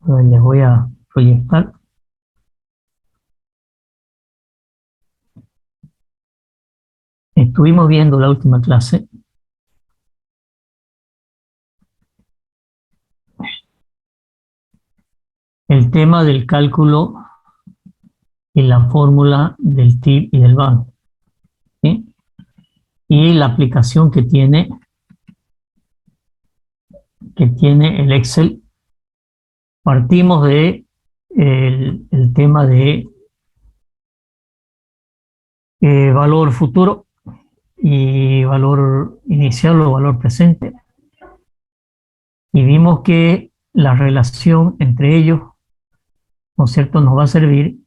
A ver, les voy a proyectar. Estuvimos viendo la última clase el tema del cálculo y la fórmula del TIR y del BAN, ¿sí? Y la aplicación que tiene el Excel. Partimos de el tema de valor futuro y valor inicial o valor presente, y vimos que la relación entre ellos, ¿no es cierto?, nos va a servir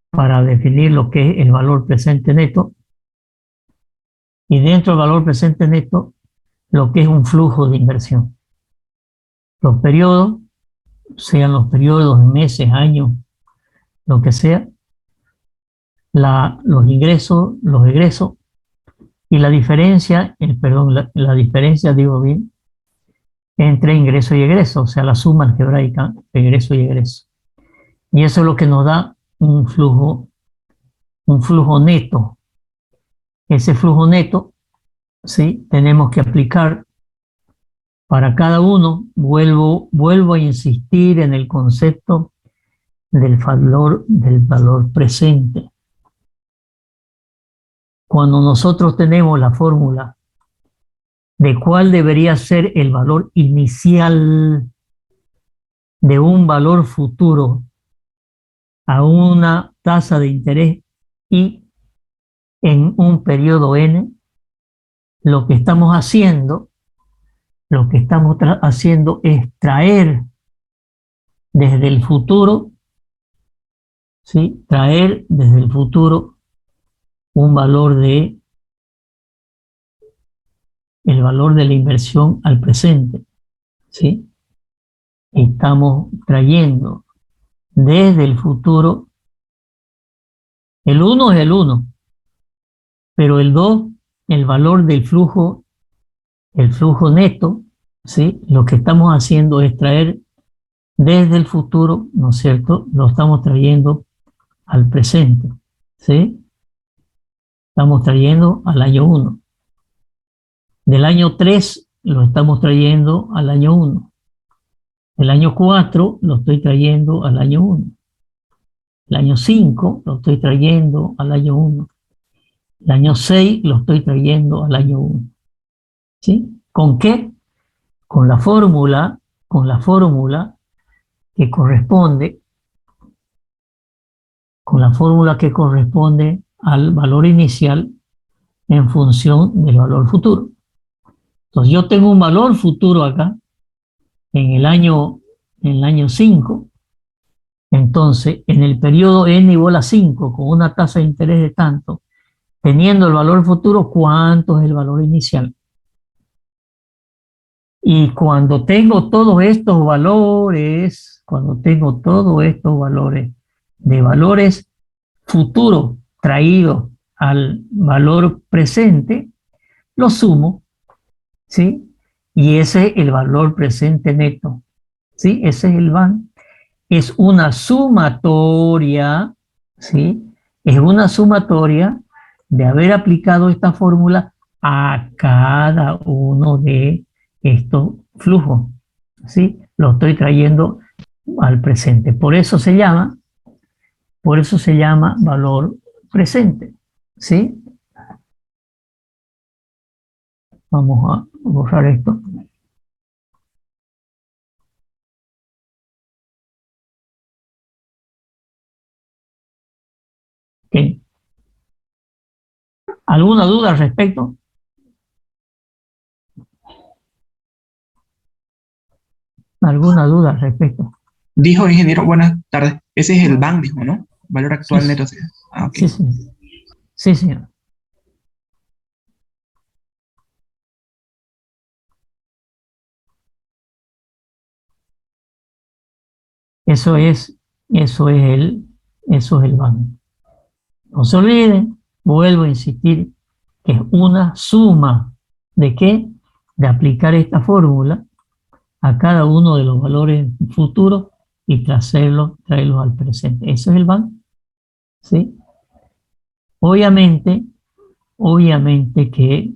para definir lo que es el valor presente neto, y dentro del valor presente neto, lo que es un flujo de inversión. Los periodos, sean los periodos de meses, años, lo que sea, los ingresos, los egresos, y la diferencia, la diferencia, digo bien, entre ingreso y egreso, o sea, la suma algebraica de ingreso y egreso. Y eso es lo que nos da un flujo neto. Ese flujo neto, ¿sí?, tenemos que aplicar para cada uno. Vuelvo a insistir en el concepto del valor presente. Cuando nosotros tenemos la fórmula de cuál debería ser el valor inicial de un valor futuro a una tasa de interés y en un periodo n, lo que estamos haciendo es traer desde el futuro, ¿sí?, traer desde el futuro un valor el valor de la inversión al presente, ¿sí? Estamos trayendo desde el futuro, el 1 es el 1, pero el 2, el valor del flujo, el flujo neto, ¿sí?, lo que estamos haciendo es traer desde el futuro, ¿no es cierto?, lo estamos trayendo al presente, ¿sí? Estamos trayendo al año 1. Del año 3 lo estamos trayendo al año 1. El año 4 lo estoy trayendo al año 1. El año 5 lo estoy trayendo al año 1. El año 6 lo estoy trayendo al año 1. ¿Sí? ¿Con qué? Con la fórmula que corresponde, al valor inicial en función del valor futuro. Entonces yo tengo un valor futuro acá en el año 5. Entonces, en el periodo n igual a 5, con una tasa de interés de tanto, teniendo el valor futuro, ¿cuánto es el valor inicial? Y cuando tengo todos estos valores, de valores futuros traídos al valor presente, los sumo, ¿sí? Y ese es el valor presente neto, ¿sí? Ese es el BAN. Es una sumatoria, ¿sí? Es una sumatoria de haber aplicado esta fórmula a cada uno de estos flujos, ¿sí? Lo estoy trayendo al presente. Por eso se llama valor presente, ¿sí? Vamos a borrar esto. Okay. ¿Alguna duda al respecto? ¿Alguna duda al respecto? Dijo ingeniero, buenas tardes. Ese es el BAN, dijo, ¿no? Valor Sí, actual neto. Ah, ok. sí, sí. Sí, señor. Eso es, eso es el BAN. No se olviden, vuelvo a insistir, que es una suma de qué, de aplicar esta fórmula a cada uno de los valores futuros y traerlos al presente. Eso es el BAN, ¿sí? Obviamente que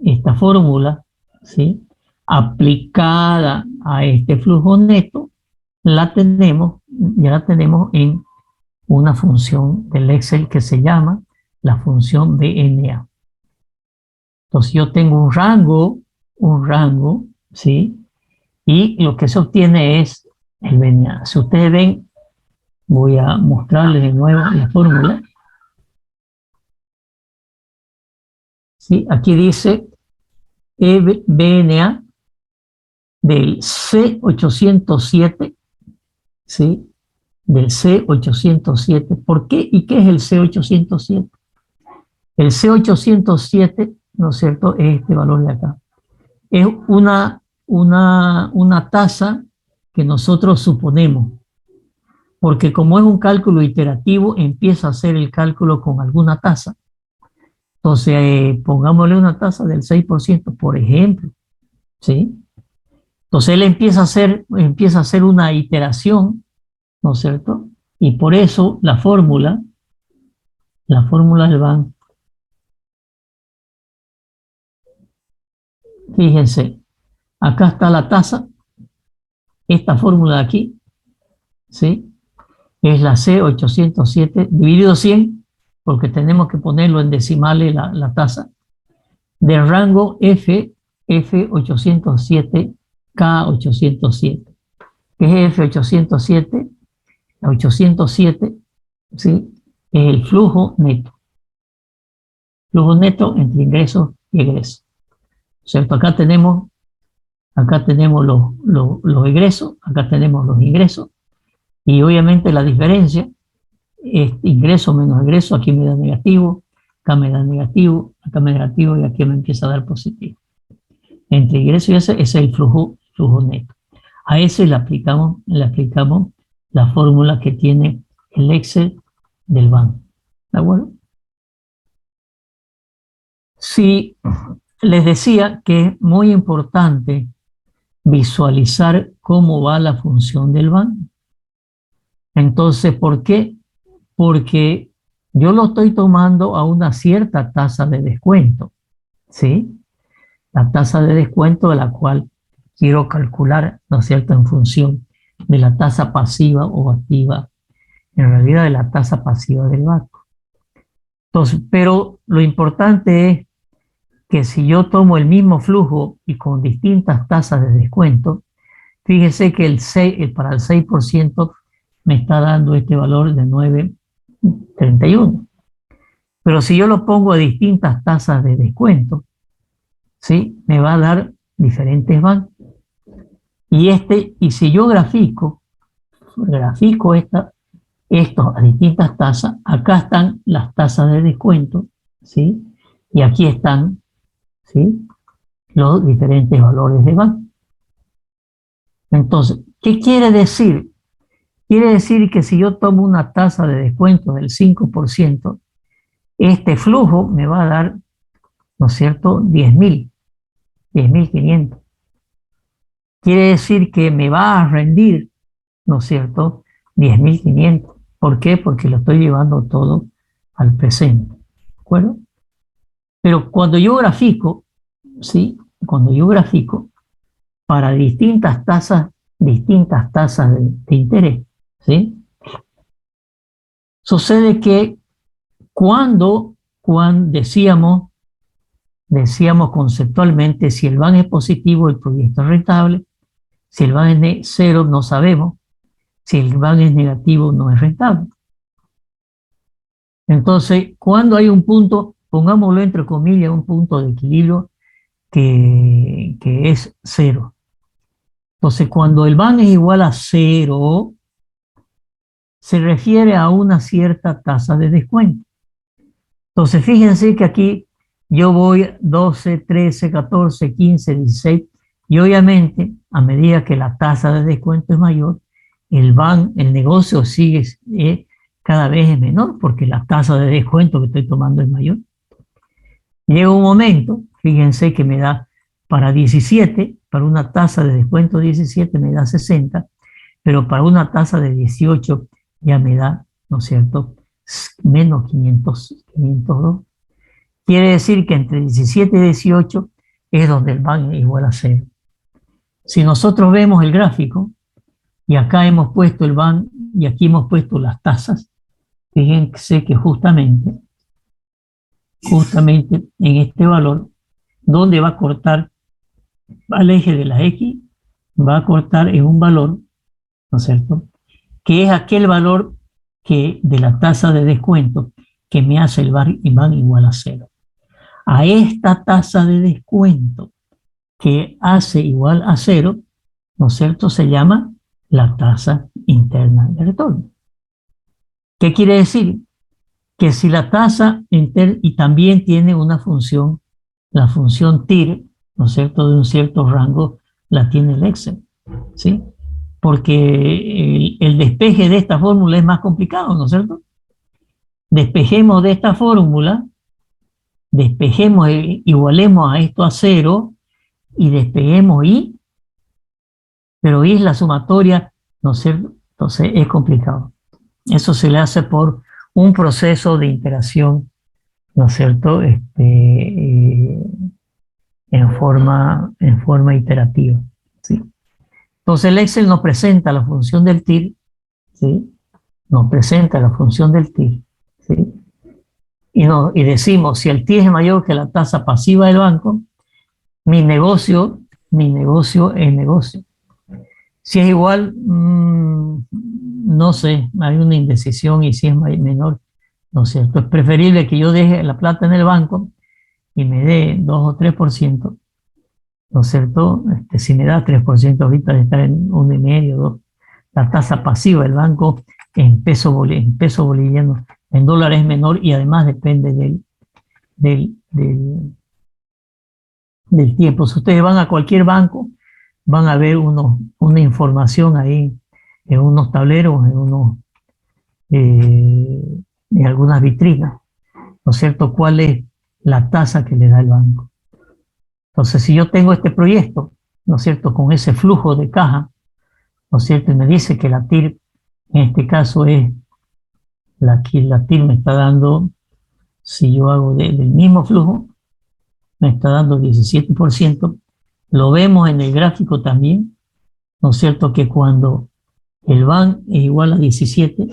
esta fórmula, ¿sí?, aplicada a este flujo neto, ya la tenemos en una función del Excel que se llama la función BNA. Entonces yo tengo un rango, ¿sí? Y lo que se obtiene es el BNA. Si ustedes ven, voy a mostrarles de nuevo la fórmula. ¿Sí? Aquí dice BNA del C807, ¿sí? Del C807. ¿Por qué? ¿Y qué es el C807? El C807, ¿no es cierto?, es este valor de acá. Es una tasa que nosotros suponemos, porque como es un cálculo iterativo, empieza a hacer el cálculo con alguna tasa. Entonces, pongámosle una tasa del 6%, por ejemplo, ¿sí? Entonces, él empieza a hacer una iteración, ¿no es cierto? Y por eso la fórmula del BAN, fíjense, acá está la tasa, esta fórmula de aquí, ¿sí?, es la C807 dividido 100, porque tenemos que ponerlo en decimales la tasa, del rango F807, K807. ¿Qué es F807? La 807, ¿sí?, es el flujo neto. Flujo neto entre ingresos y egresos. ¿Cierto? Acá tenemos los egresos, acá tenemos los ingresos, y obviamente la diferencia es ingreso menos egreso. Aquí me da negativo, acá me da negativo, acá me da negativo y aquí me empieza a dar positivo. Entre ingreso y ese es el flujo neto. A ese le aplicamos la fórmula que tiene el Excel del banco. ¿De acuerdo? Sí, les decía que es muy importante visualizar cómo va la función del banco. Entonces, ¿por qué? Porque yo lo estoy tomando a una cierta tasa de descuento, ¿sí? La tasa de descuento de la cual quiero calcular, ¿no es cierto?, en función de la tasa pasiva o activa, en realidad de la tasa pasiva del banco. Entonces, pero lo importante es que si yo tomo el mismo flujo y con distintas tasas de descuento, fíjese que para el 6% me está dando este valor de 9,31. Pero si yo lo pongo a distintas tasas de descuento, ¿sí?, me va a dar diferentes bancos. Y si yo grafico esto a distintas tasas, acá están las tasas de descuento, ¿sí? Y aquí están, ¿sí?, los diferentes valores de banco. Entonces, ¿qué quiere decir? Quiere decir que si yo tomo una tasa de descuento del 5%, este flujo me va a dar, ¿no es cierto?, 10.500. Quiere decir que me va a rendir, ¿no es cierto?, 10.500. ¿Por qué? Porque lo estoy llevando todo al presente. ¿De acuerdo? Pero cuando yo grafico, ¿sí?, cuando yo grafico para distintas tasas de interés, ¿sí?, sucede que cuando decíamos conceptualmente, si el BAN es positivo, el proyecto es rentable. Si el BAN es cero, no sabemos. Si el BAN es negativo, no es rentable. Entonces, cuando hay un punto, pongámoslo entre comillas, un punto de equilibrio que es cero. Entonces, cuando el BAN es igual a cero, se refiere a una cierta tasa de descuento. Entonces, fíjense que aquí yo voy 12, 13, 14, 15, 16, y obviamente, a medida que la tasa de descuento es mayor, el negocio sigue cada vez es menor, porque la tasa de descuento que estoy tomando es mayor. Llega un momento, fíjense que me da para 17, para una tasa de descuento 17 me da 60, pero para una tasa de 18 ya me da, ¿no es cierto?, menos 502. Quiere decir que entre 17 y 18 es donde el BAN es igual a 0. Si nosotros vemos el gráfico, y acá hemos puesto el BAN y aquí hemos puesto las tasas, fíjense que justamente en este valor, donde va a cortar al eje de la X, va a cortar en un valor, ¿no es cierto?, que es aquel valor que de la tasa de descuento que me hace el BAN igual a 0. A esta tasa de descuento que hace igual a 0, ¿no es cierto?, se llama la tasa interna de retorno. ¿Qué quiere decir? Que si la tasa interna, y también tiene una función, la función TIR, ¿no es cierto?, de un cierto rango, la tiene el Excel, ¿sí? Porque el despeje de esta fórmula es más complicado, ¿no es cierto? Despejemos de esta fórmula, despejemos, igualemos a esto a 0 y despeguemos Y, pero Y es la sumatoria, ¿no es cierto? Entonces es complicado. Eso se le hace por un proceso de interacción, ¿no es cierto?, en forma iterativa, ¿sí? Entonces el Excel nos presenta la función del TIR, ¿sí? Nos presenta la función del TIR, ¿sí? Y decimos, si el TIR es mayor que la tasa pasiva del banco, mi negocio es negocio. Si es igual, no sé, hay una indecisión, y si es menor, ¿no es cierto? Es preferible que yo deje la plata en el banco y me dé 2 o 3%, ¿no es cierto? Si me da 3% ahorita de estar en 1,5, 2, la tasa pasiva del banco en peso boliviano, en dólares es menor, y además depende del tiempo. Si ustedes van a cualquier banco, van a ver una información ahí en unos tableros, en algunas vitrinas, ¿no es cierto?, cuál es la tasa que le da el banco. Entonces, si yo tengo este proyecto, ¿no es cierto?, con ese flujo de caja, ¿no es cierto?, y me dice que la TIR, en este caso es, la TIR me está dando, si yo hago del mismo flujo, me está dando 17%, lo vemos en el gráfico también, ¿no es cierto?, que cuando el BAN es igual a 17,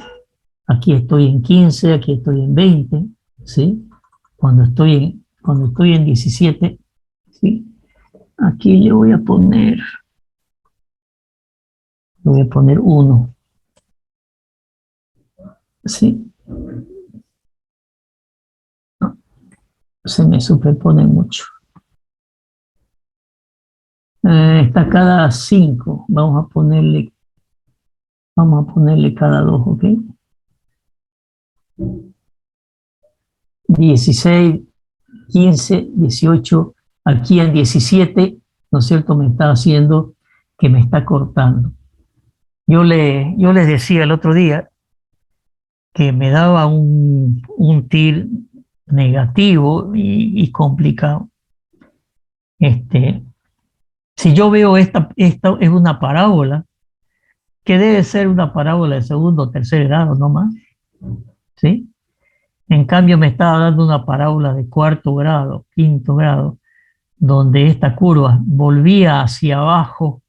aquí estoy en 15, aquí estoy en 20, ¿sí? Cuando estoy en 17, ¿sí? Aquí le voy a poner 1, ¿sí? No, se me superpone mucho. Está cada 5, vamos a ponerle cada 2, ¿ok? 16, 15, 18, aquí en 17, ¿no es cierto?, me está haciendo que me está cortando. Yo les decía el otro día que me daba un TIR negativo y complicado. Si yo veo esta es una parábola, que debe ser una parábola de segundo o tercer grado, no más, ¿sí? En cambio me estaba dando una parábola de cuarto grado, quinto grado, donde esta curva volvía hacia abajo,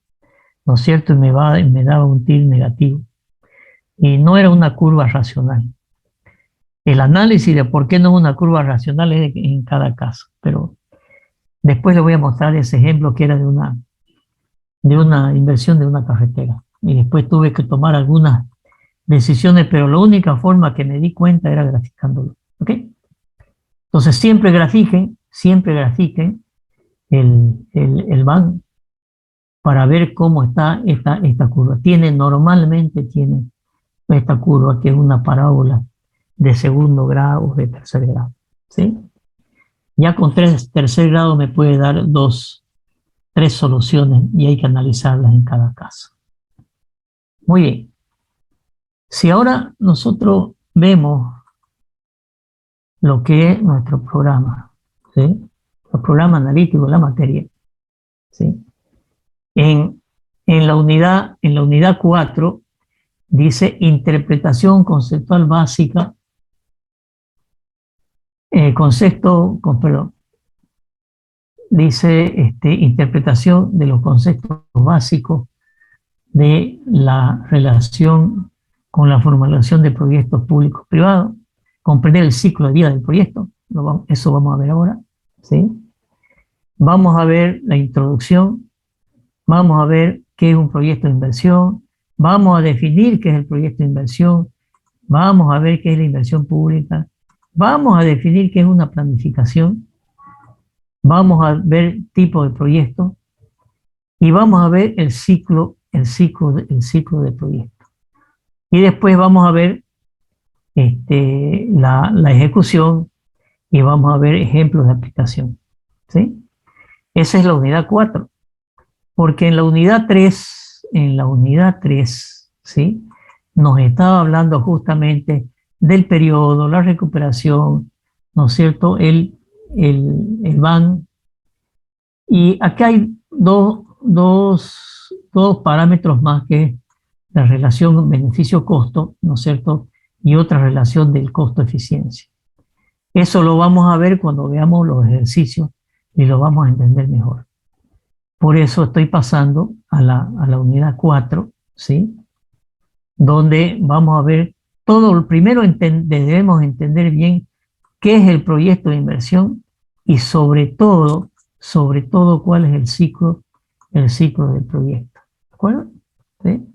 ¿no es cierto?, y me daba un TIR negativo. Y no era una curva racional. El análisis de por qué no es una curva racional es en cada caso, pero después les voy a mostrar ese ejemplo que era de una inversión de una carretera. Y después tuve que tomar algunas decisiones, pero la única forma que me di cuenta era graficándolo. ¿Ok? Entonces siempre grafiquen el BAN para ver cómo está esta curva. Normalmente tiene esta curva, que es una parábola de segundo grado o de tercer grado, ¿sí? Ya con tercer grado me puede dar 3 soluciones, y hay que analizarlas en cada caso. Muy bien. Si ahora nosotros vemos lo que es nuestro programa, ¿sí?, el programa analítico de la materia, ¿sí?, en En la unidad 4 dice interpretación conceptual básica, perdón, dice interpretación de los conceptos básicos de la relación con la formulación de proyectos públicos privados, comprender el ciclo de vida del proyecto, eso vamos a ver ahora, ¿sí? Vamos a ver la introducción, vamos a ver qué es un proyecto de inversión, vamos a definir qué es el proyecto de inversión, vamos a ver qué es la inversión pública, vamos a definir qué es una planificación, vamos a ver tipo de proyecto y vamos a ver el ciclo de proyecto. Y después vamos a ver la ejecución y vamos a ver ejemplos de aplicación, ¿sí? Esa es la unidad 4, porque en la unidad 3, ¿sí? Nos estaba hablando justamente del periodo, la recuperación, ¿no es cierto? El BAN. Y aquí hay dos parámetros más, que es la relación beneficio-costo, ¿no es cierto? Y otra relación del costo-eficiencia. Eso lo vamos a ver cuando veamos los ejercicios y lo vamos a entender mejor. Por eso estoy pasando a la unidad 4, ¿sí? Donde vamos a ver todo. Primero debemos entender bien qué es el proyecto de inversión y sobre todo, cuál es el ciclo del proyecto. ¿De acuerdo? ¿Sí?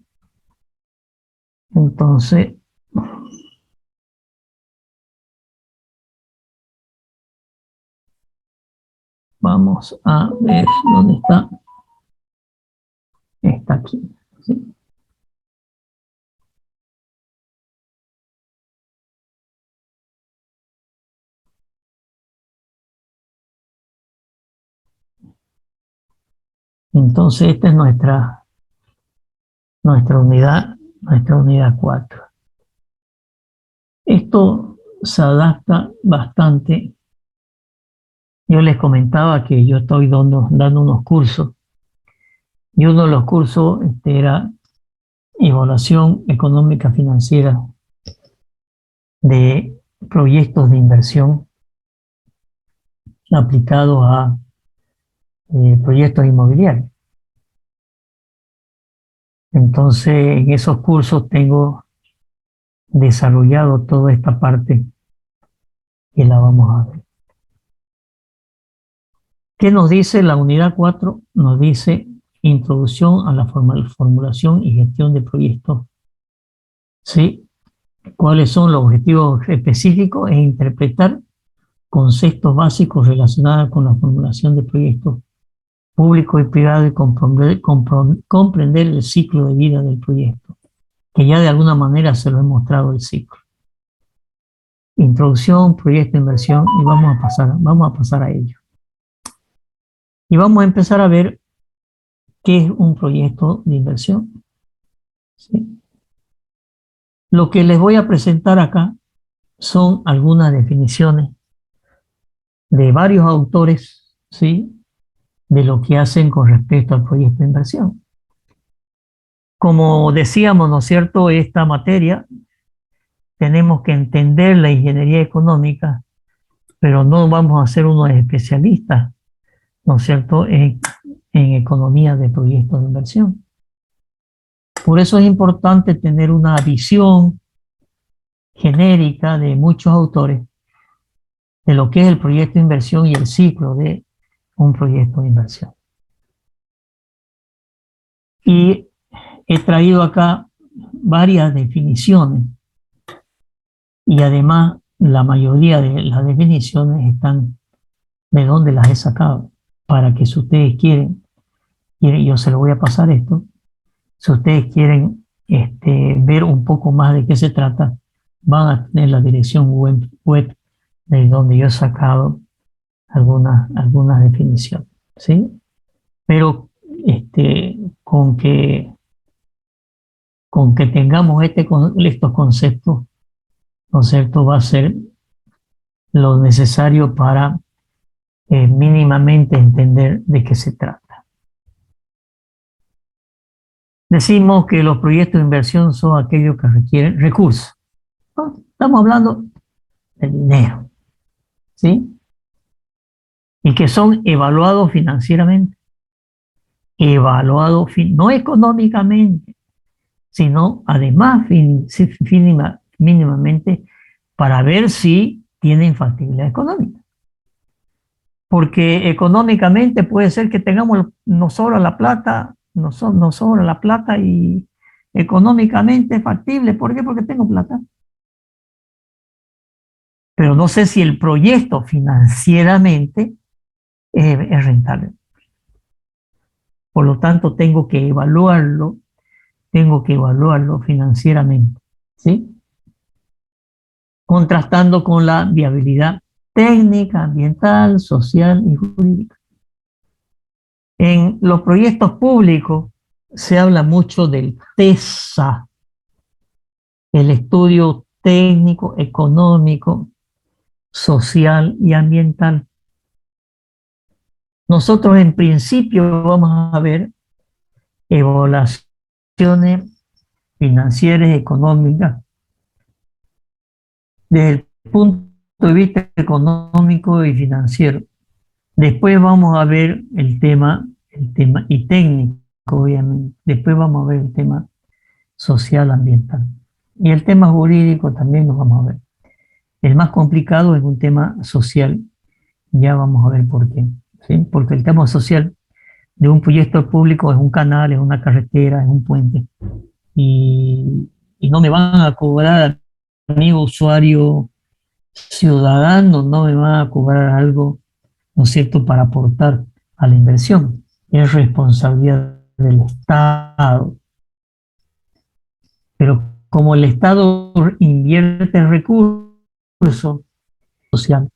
Entonces, vamos a ver dónde está. Está aquí, ¿sí? Entonces, esta es nuestra unidad 4. Esto se adapta bastante. Yo les comentaba que yo estoy dando unos cursos, y uno de los cursos era evaluación económica financiera de proyectos de inversión aplicados a proyectos inmobiliarios. Entonces, en esos cursos tengo desarrollado toda esta parte que la vamos a ver. ¿Qué nos dice la unidad 4? Nos dice introducción a la formulación y gestión de proyectos. ¿Sí? ¿Cuáles son los objetivos específicos? Es interpretar conceptos básicos relacionados con la formulación de proyectos públicos y privados y comprender el ciclo de vida del proyecto, que ya de alguna manera se lo he mostrado el ciclo. Introducción, proyecto de inversión, y vamos a pasar a ello. Y vamos a empezar a ver qué es un proyecto de inversión. ¿Sí? Lo que les voy a presentar acá son algunas definiciones de varios autores, ¿sí? De lo que hacen con respecto al proyecto de inversión. Como decíamos, ¿no es cierto?, esta materia tenemos que entender la ingeniería económica, pero no vamos a ser unos especialistas, ¿no es cierto?, en economía de proyectos de inversión. Por eso es importante tener una visión genérica de muchos autores de lo que es el proyecto de inversión y el ciclo de un proyecto de inversión. Y he traído acá varias definiciones, y además la mayoría de las definiciones están de dónde las he sacado, para que si ustedes quieren, yo se lo voy a pasar esto, si ustedes quieren ver un poco más de qué se trata, van a tener la dirección web de donde yo he sacado algunas definiciones, ¿sí? Pero con que tengamos estos conceptos, ¿no es cierto?, va a ser lo necesario para mínimamente entender de qué se trata. Decimos que los proyectos de inversión son aquellos que requieren recursos, ¿no? Estamos hablando de dinero, ¿sí? Y que son evaluados financieramente, no económicamente, sino además mínimamente para ver si tienen factibilidad económica. Porque económicamente puede ser que nos sobra la plata, nos sobra la plata y económicamente es factible. ¿Por qué? Porque tengo plata. Pero no sé si el proyecto financieramente es rentable. Por lo tanto, tengo que evaluarlo financieramente, ¿sí? Contrastando con la viabilidad técnica, ambiental, social y jurídica. En los proyectos públicos se habla mucho del TESA, el estudio técnico, económico, social y ambiental. Nosotros en principio vamos a ver evaluaciones financieras, económicas, desde el punto de vista económico y financiero. Después vamos a ver el tema y técnico, obviamente. Después vamos a ver el tema social, ambiental. Y el tema jurídico también lo vamos a ver. El más complicado es un tema social. Ya vamos a ver por qué, ¿sí? Porque el tema social de un proyecto público es un canal, es una carretera, es un puente. Y no me van a cobrar, amigo usuario ciudadano, no me van a cobrar algo, ¿no es cierto?, para aportar a la inversión. Es responsabilidad del Estado. Pero como el Estado invierte recursos sociales,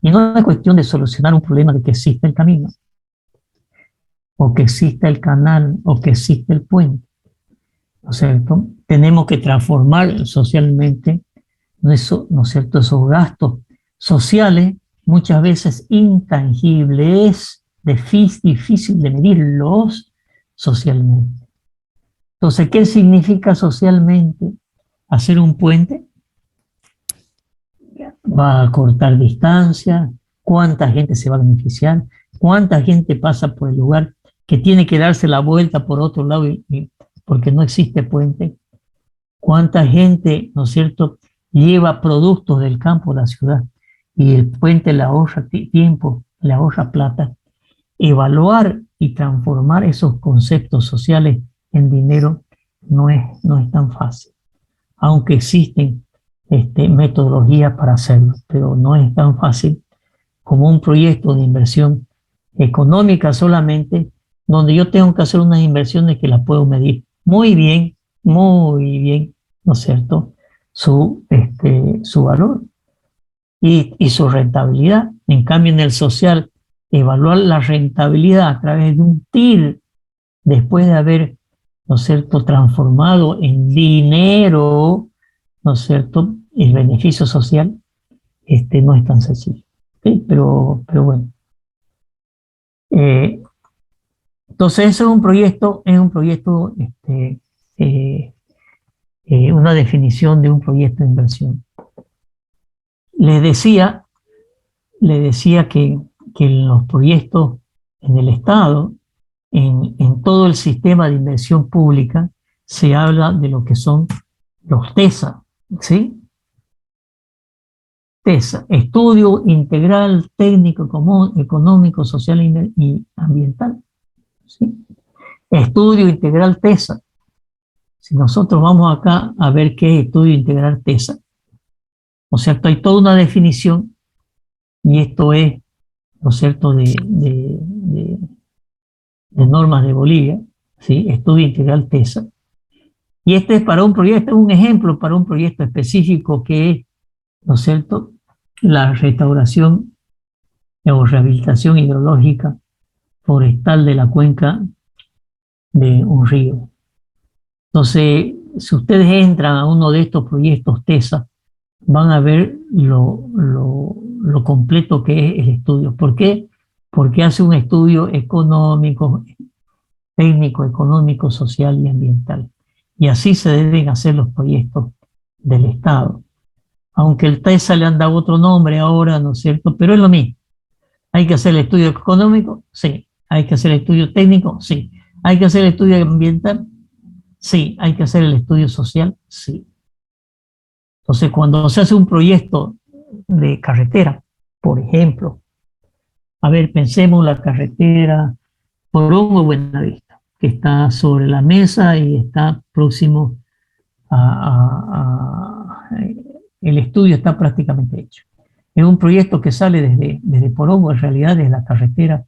y no es cuestión de solucionar un problema de que existe el camino, o que exista el canal, o que existe el puente, ¿no es cierto? Tenemos que transformar socialmente, ¿no es cierto?, esos gastos sociales, muchas veces intangibles, difícil de medirlos socialmente. Entonces, ¿qué significa socialmente hacer un puente? Va a cortar distancia, cuánta gente se va a beneficiar, cuánta gente pasa por el lugar que tiene que darse la vuelta por otro lado porque no existe puente, cuánta gente, ¿no es cierto?, lleva productos del campo a la ciudad y el puente le ahorra tiempo, le ahorra plata. Evaluar y transformar esos conceptos sociales en dinero no es tan fácil, aunque existen metodologías para hacerlo, pero no es tan fácil como un proyecto de inversión económica solamente, donde yo tengo que hacer unas inversiones que las puedo medir muy bien, ¿no es cierto?, su valor y su rentabilidad. En cambio, en el social, evaluar la rentabilidad a través de un TIR, después de haber, ¿no es cierto?, transformado en dinero, ¿no es cierto?, el beneficio social, no es tan sencillo. ¿Sí? Pero bueno. Entonces, eso es un proyecto, eh, una definición de un proyecto de inversión. Les decía, que en los proyectos en el Estado, en todo el sistema de inversión pública, se habla de lo que son los TESA, ¿sí? TESA, Estudio Integral Técnico, Económico, Social y Ambiental, ¿sí? Estudio Integral TESA. Si nosotros vamos acá a ver qué es Estudio Integral TESA, ¿no es cierto?, hay toda una definición y esto es, ¿no es cierto?, de normas de Bolivia, ¿sí? Estudio Integral TESA. Y este es para un proyecto, un ejemplo para un proyecto específico que es, ¿no es cierto?, la restauración o rehabilitación hidrológica forestal de la cuenca de un río. Entonces, si ustedes entran a uno de estos proyectos TESA, van a ver lo completo que es el estudio. ¿Por qué? Porque hace un estudio económico, técnico, económico, social y ambiental. Y así se deben hacer los proyectos del Estado. Aunque el TESA le han dado otro nombre ahora, ¿no es cierto? Pero es lo mismo. ¿Hay que hacer el estudio económico? Sí. ¿Hay que hacer el estudio técnico? Sí. ¿Hay que hacer el estudio ambiental? Sí. ¿Hay que hacer el estudio social? Sí. Entonces, cuando se hace un proyecto de carretera, por ejemplo, a ver, pensemos la carretera Porongo-Buenavista, que está sobre la mesa y está próximo el estudio está prácticamente hecho. Es un proyecto que sale desde Porongo, en realidad desde la carretera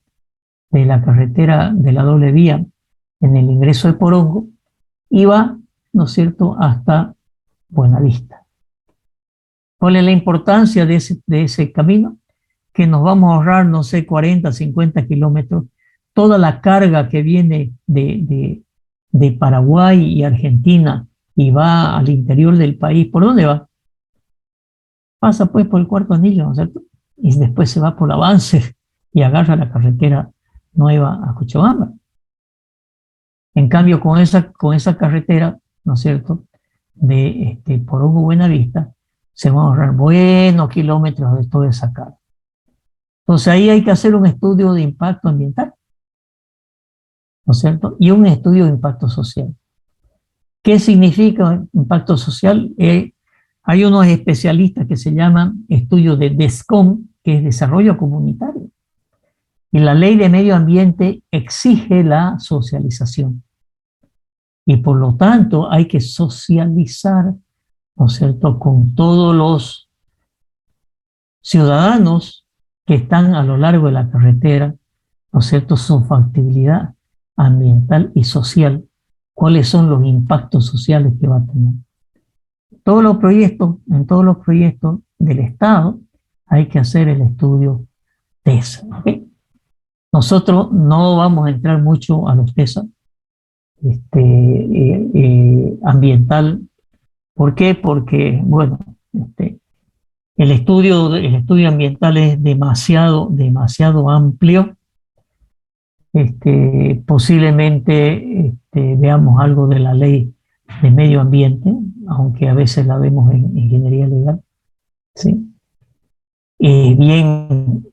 de la doble vía en el ingreso de Porongo, y va, ¿no es cierto?, hasta Buenavista. ¿Cuál es la importancia de ese camino? Que nos vamos a ahorrar, no sé, 40, 50 kilómetros. Toda la carga que viene de Paraguay y Argentina y va al interior del país, ¿por dónde va? Pasa pues por el Cuarto Anillo, ¿no es cierto? Y después se va por Avance y agarra la carretera nueva a Cochabamba. En cambio, con esa carretera, ¿no es cierto?, de Porongo Buenavista, se van a ahorrar buenos kilómetros de toda esa carga. Entonces ahí hay que hacer un estudio de impacto ambiental, ¿no es cierto? Y un estudio de impacto social. ¿Qué significa impacto social? Hay unos especialistas que se llaman estudios de DESCOM, que es desarrollo comunitario. Y la ley de medio ambiente exige la socialización. Y por lo tanto hay que socializar, ¿no es cierto?, con todos los ciudadanos que están a lo largo de la carretera, ¿no es cierto?, su factibilidad ambiental y social, cuáles son los impactos sociales que va a tener. En todos los proyectos del Estado hay que hacer el estudio TESA. ¿Okay? Nosotros no vamos a entrar mucho a los TESA ambiental. ¿Por qué? Porque, bueno, el estudio ambiental es demasiado amplio. Posiblemente veamos algo de la ley de medio ambiente, aunque a veces la vemos en ingeniería legal, ¿sí? Bien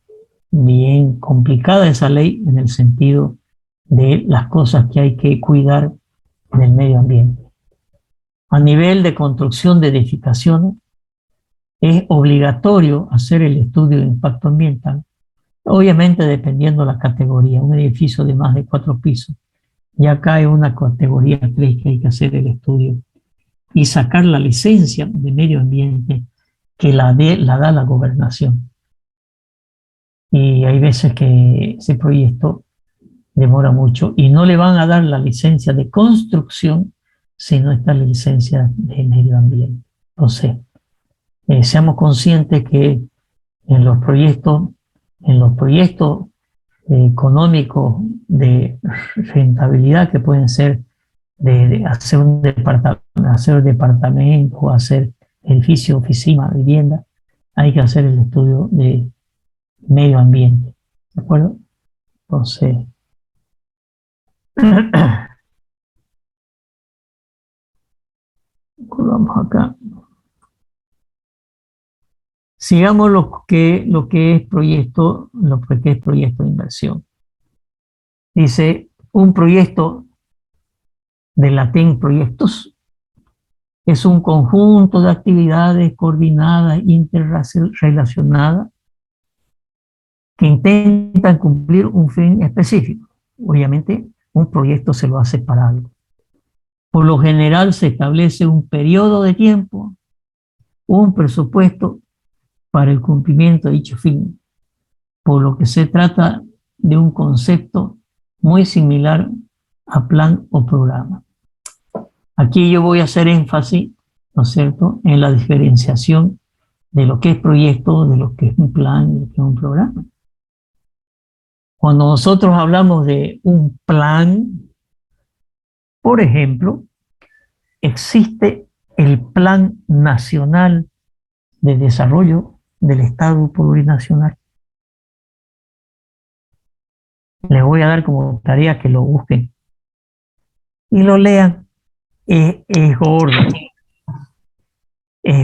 complicada esa ley en el sentido de las cosas que hay que cuidar del medio ambiente. A nivel de construcción de edificaciones, es obligatorio hacer el estudio de impacto ambiental, obviamente dependiendo de la categoría. Un edificio de más de 4 pisos ya cae una categoría 3 que hay que hacer el estudio y sacar la licencia de medio ambiente que la da la gobernación. Y hay veces que ese proyecto demora mucho y no le van a dar la licencia de construcción si no está la licencia de medio ambiente. Entonces, seamos conscientes que en los proyectos económicos de rentabilidad que pueden ser de hacer departamento, hacer edificio, oficina, vivienda, hay que hacer el estudio de medio ambiente, ¿de acuerdo? Entonces, vamos acá. Sigamos lo que es proyecto de inversión. Dice, un proyecto de la TEN Proyectos es un conjunto de actividades coordinadas, interrelacionadas, que intentan cumplir un fin específico. Obviamente, un proyecto se lo hace para algo. Por lo general, se establece un periodo de tiempo, un presupuesto para el cumplimiento de dicho fin, por lo que se trata de un concepto muy similar a plan o programa. Aquí yo voy a hacer énfasis, ¿no es cierto?, en la diferenciación de lo que es proyecto, de lo que es un plan y de lo que es un programa. Cuando nosotros hablamos de un plan, por ejemplo, existe el Plan Nacional de Desarrollo del Estado Plurinacional. Les voy a dar como tarea que lo busquen y lo lean. Es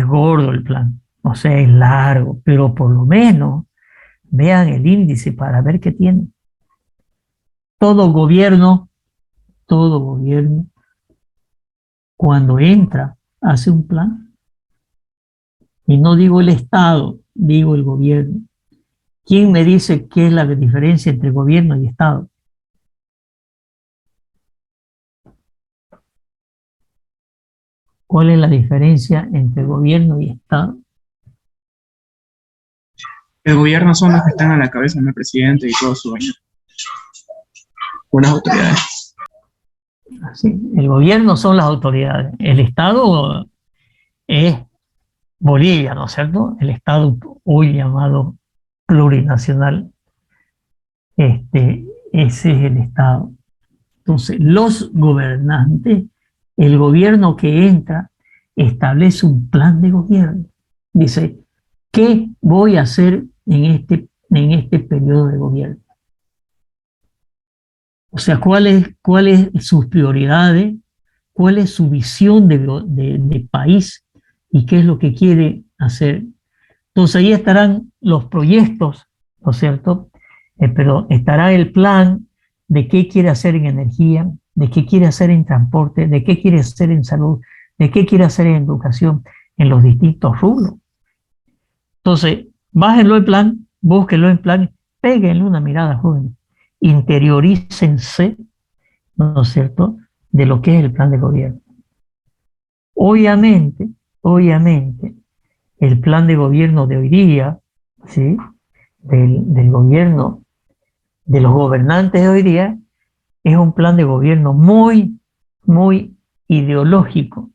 gordo el plan, o sea, es largo, pero por lo menos vean el índice para ver qué tiene. Todo gobierno, todo gobierno, cuando entra, hace un plan. Y no digo el Estado, digo el gobierno. ¿Quién me dice qué es la diferencia entre gobierno y Estado? ¿Cuál es la diferencia entre gobierno y Estado? El gobierno son los que están a la cabeza del presidente y todo su año, con las autoridades. Así, el gobierno son las autoridades. El Estado es Bolivia, ¿no es cierto? El Estado hoy llamado plurinacional, ese es el Estado. Entonces, los gobernantes, el gobierno que entra, establece un plan de gobierno. Dice, ¿qué voy a hacer en este periodo de gobierno? O sea, ¿cuáles sus prioridades? ¿Cuál es su visión de país? ¿Y qué es lo que quiere hacer? Entonces ahí estarán los proyectos, ¿no es cierto? Pero estará el plan de qué quiere hacer en energía, de qué quiere hacer en transporte, de qué quiere hacer en salud, de qué quiere hacer en educación, en los distintos rubros. Entonces, bájenlo en plan, búsquenlo en plan, péguenle una mirada, jóvenes, interiorícense, ¿no es cierto?, de lo que es el plan de gobierno. Obviamente, el plan de gobierno de hoy día, ¿sí?, del gobierno, de los gobernantes de hoy día, es un plan de gobierno muy ideológico,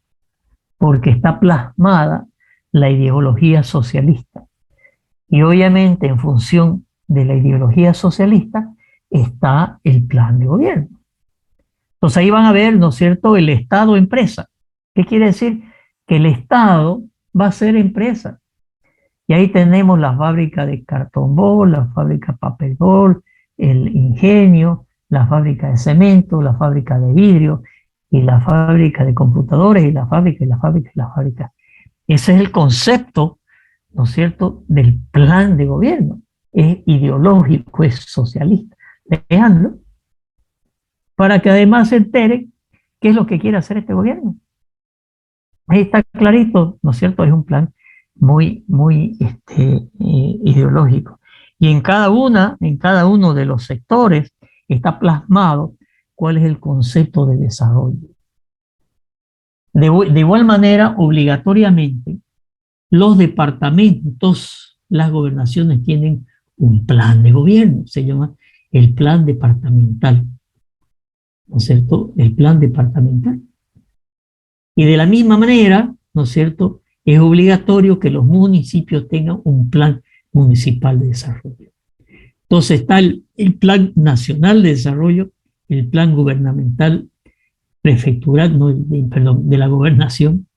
porque está plasmada la ideología socialista. Y obviamente en función de la ideología socialista está el plan de gobierno. Entonces ahí van a ver, ¿no es cierto?, el Estado empresa. ¿Qué quiere decir? Que el Estado va a ser empresa. Y ahí tenemos la fábrica de cartón bol, la fábrica de papel bol, el ingenio, la fábrica de cemento, la fábrica de vidrio, y la fábrica de computadores, y la fábrica, y la fábrica, y la fábrica. Ese es el concepto, ¿no es cierto?, del plan de gobierno. Es ideológico, es socialista. Leanlo para que además se enteren qué es lo que quiere hacer este gobierno. Ahí está clarito, ¿no es cierto? Es un plan muy ideológico. Y en cada uno de los sectores está plasmado cuál es el concepto de desarrollo. De igual manera, obligatoriamente, los departamentos, las gobernaciones tienen un plan de gobierno, se llama el plan departamental, ¿no es cierto? El plan departamental. Y de la misma manera, ¿no es cierto?, es obligatorio que los municipios tengan un plan municipal de desarrollo. Entonces está el plan nacional de desarrollo, el plan gubernamental prefectural, no, perdón, de la gobernación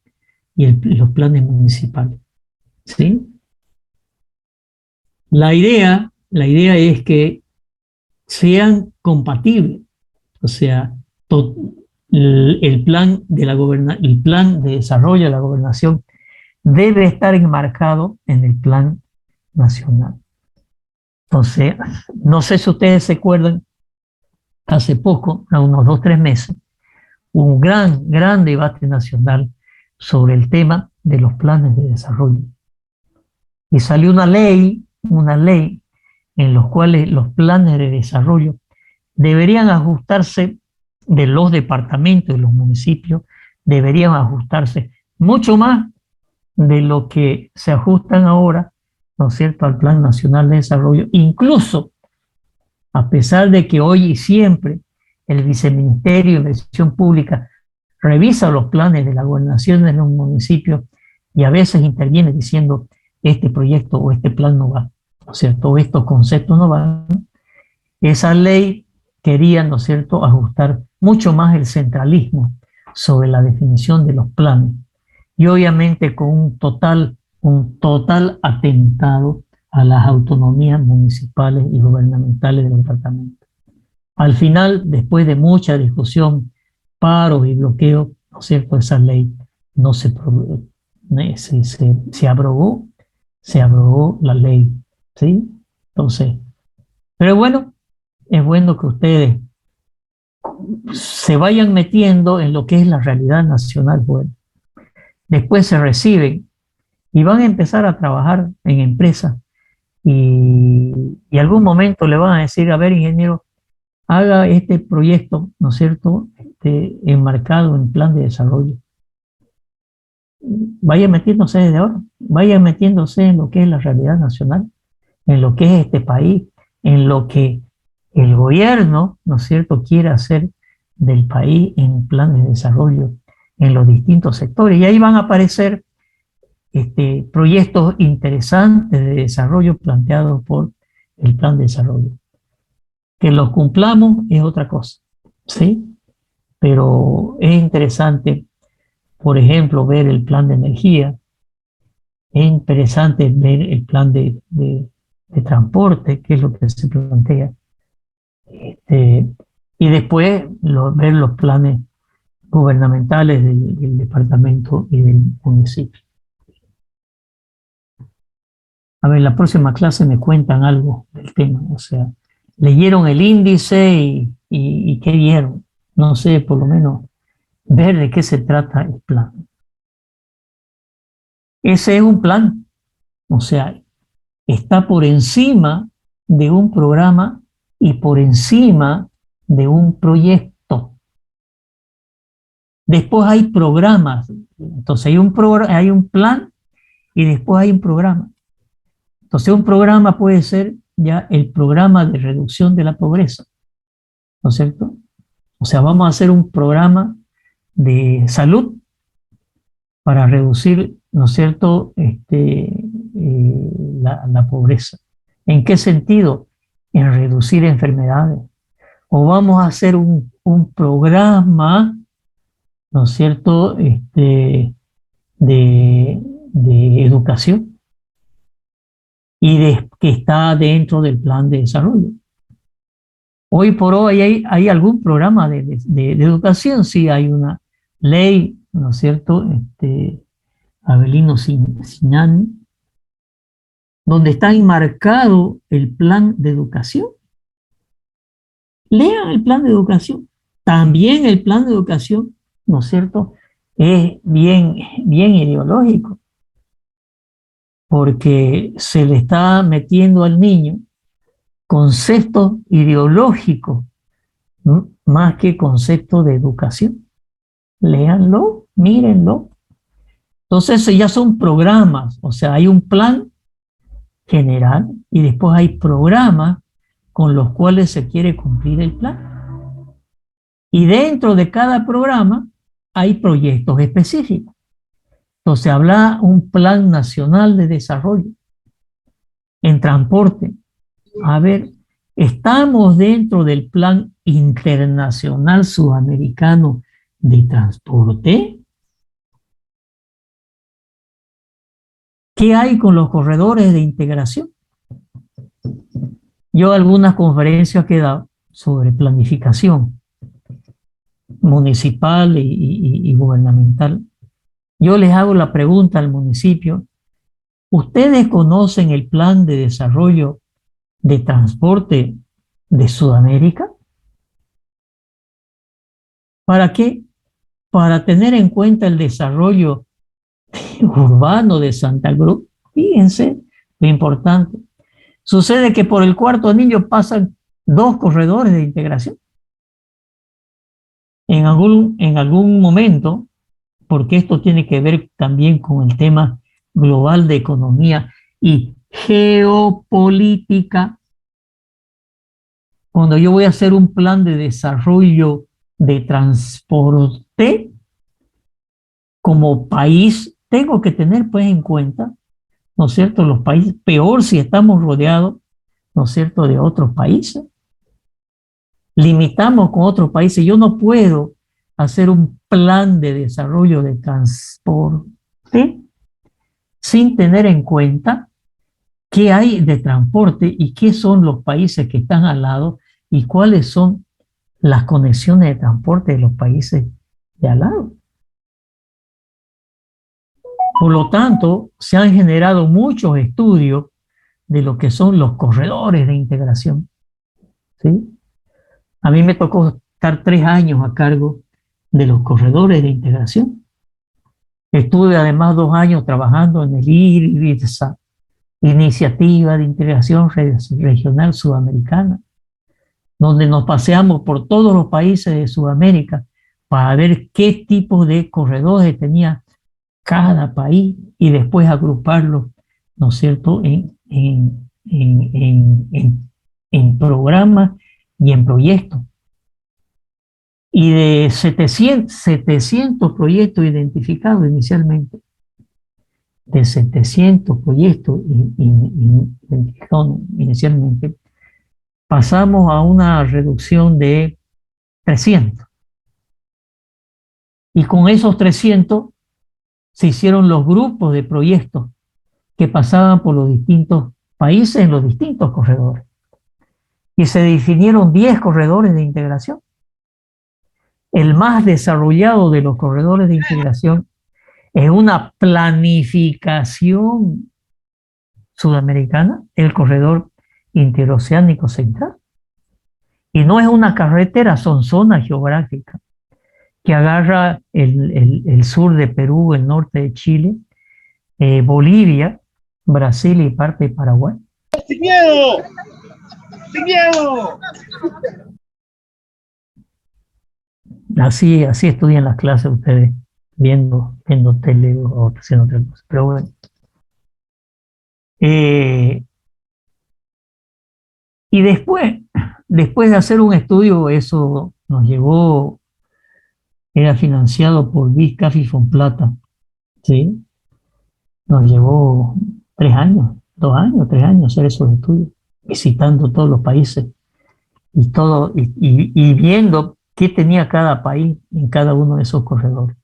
y los planes municipales. ¿Sí? La idea es que sean compatibles, o sea, el plan el plan de desarrollo de la gobernación debe estar enmarcado en el plan nacional. Entonces, no sé si ustedes se acuerdan, hace poco, a unos 2 o 3 meses, hubo un gran debate nacional sobre el tema de los planes de desarrollo. Y salió una ley en los cuales los planes de desarrollo deberían ajustarse de los departamentos y los municipios, deberían ajustarse mucho más de lo que se ajustan ahora, ¿no es cierto?, al Plan Nacional de Desarrollo, incluso a pesar de que hoy y siempre el Viceministerio de Inversión Pública revisa los planes de la gobernación de los municipios y a veces interviene diciendo este proyecto o este plan no va, ¿no es cierto?, o estos conceptos no van. Esa ley quería, ¿no es cierto?, ajustar mucho más el centralismo sobre la definición de los planes y obviamente con un total atentado a las autonomías municipales y gubernamentales del departamento. Al final, después de mucha discusión, paros y bloqueos, ¿no es cierto? Esa ley no se abrogó la ley, ¿sí? Entonces, pero bueno, es bueno que ustedes se vayan metiendo en lo que es la realidad nacional, bueno. Después se reciben y van a empezar a trabajar en empresas y algún momento le van a decir, a ver, ingeniero, haga este proyecto, ¿no es cierto?, enmarcado en plan de desarrollo. Vaya metiéndose desde ahora, vaya metiéndose en lo que es la realidad nacional, en lo que es este país, en lo que el gobierno, ¿no es cierto?, quiere hacer del país en plan de desarrollo en los distintos sectores. Y ahí van a aparecer proyectos interesantes de desarrollo planteados por el plan de desarrollo. Que los cumplamos es otra cosa, ¿sí? Pero es interesante, por ejemplo, ver el plan de energía, es interesante ver el plan de transporte, que es lo que se plantea, y después ver los planes gubernamentales del departamento y del municipio. A ver, la próxima clase me cuentan algo del tema, o sea, leyeron el índice y qué vieron, no sé, por lo menos ver de qué se trata el plan. Ese es un plan, o sea, está por encima de un programa y por encima de un proyecto. Después hay programas, entonces hay un plan y después hay un programa. Entonces un programa puede ser ya el programa de reducción de la pobreza, ¿no es cierto? O sea, vamos a hacer un programa de salud para reducir, ¿no es cierto?, la pobreza. ¿En qué sentido? En reducir enfermedades. O vamos a hacer un programa, ¿no es cierto?, de educación que está dentro del plan de desarrollo. Hoy por hoy hay algún programa de educación, sí hay una ley, ¿no es cierto?, Avelino Sinani, donde está enmarcado el plan de educación. Lean el plan de educación. También el plan de educación, ¿no es cierto?, es bien ideológico, porque se le está metiendo al niño conceptos ideológicos, ¿no?, más que conceptos de educación. Léanlo, mírenlo. Entonces ya son programas, o sea, hay un plan general y después hay programas con los cuales se quiere cumplir el plan. Y dentro de cada programa hay proyectos específicos. Entonces habla un plan nacional de desarrollo en transporte. A ver, estamos dentro del plan internacional sudamericano de transporte. ¿Qué hay con los corredores de integración? Yo algunas conferencias que he dado sobre planificación municipal y gubernamental, yo les hago la pregunta al municipio, ¿ustedes conocen el plan de desarrollo de transporte de Sudamérica? ¿Para qué? Para tener en cuenta el desarrollo urbano de Santa Cruz. Fíjense lo importante. Sucede que por el Cuarto Anillo pasan 2 corredores de integración. En algún momento, porque esto tiene que ver también con el tema global de economía y geopolítica, cuando yo voy a hacer un plan de desarrollo de transporte como país, tengo que tener pues en cuenta, ¿no es cierto?, los países, peor si estamos rodeados, ¿no es cierto?, de otros países. Limitamos con otros países. Yo no puedo hacer un plan de desarrollo de transporte sin tener en cuenta qué hay de transporte y qué son los países que están al lado y cuáles son las conexiones de transporte de los países de al lado. Por lo tanto, se han generado muchos estudios de lo que son los corredores de integración, ¿sí? A mí me tocó estar 3 años a cargo de los corredores de integración. Estuve además 2 años trabajando en el IRSA, Iniciativa de Integración Regional Sudamericana, donde nos paseamos por todos los países de Sudamérica para ver qué tipo de corredores tenía cada país y después agruparlos, ¿no es cierto?, en programas y en proyectos. Y de 700 proyectos identificados inicialmente, de 700 proyectos identificados inicialmente, pasamos a una reducción de 300. Y con esos 300 se hicieron los grupos de proyectos que pasaban por los distintos países en los distintos corredores. Y se definieron 10 corredores de integración. El más desarrollado de los corredores de integración es una planificación sudamericana, el corredor interoceánico central. Y no es una carretera, son zonas geográficas que agarra el sur de Perú, el norte de Chile, Bolivia, Brasil y parte de Paraguay. ¡Sin miedo! ¡Sin miedo! Así estudian las clases ustedes, viendo tele o haciendo otra cosa. Pero bueno. Y después de hacer un estudio, eso nos llevó, era financiado por Vizcaf y Fonplata, ¿sí? Nos llevó 3 años, 2 años, 3 años hacer esos estudios, visitando todos los países y viendo qué tenía cada país en cada uno de esos corredores.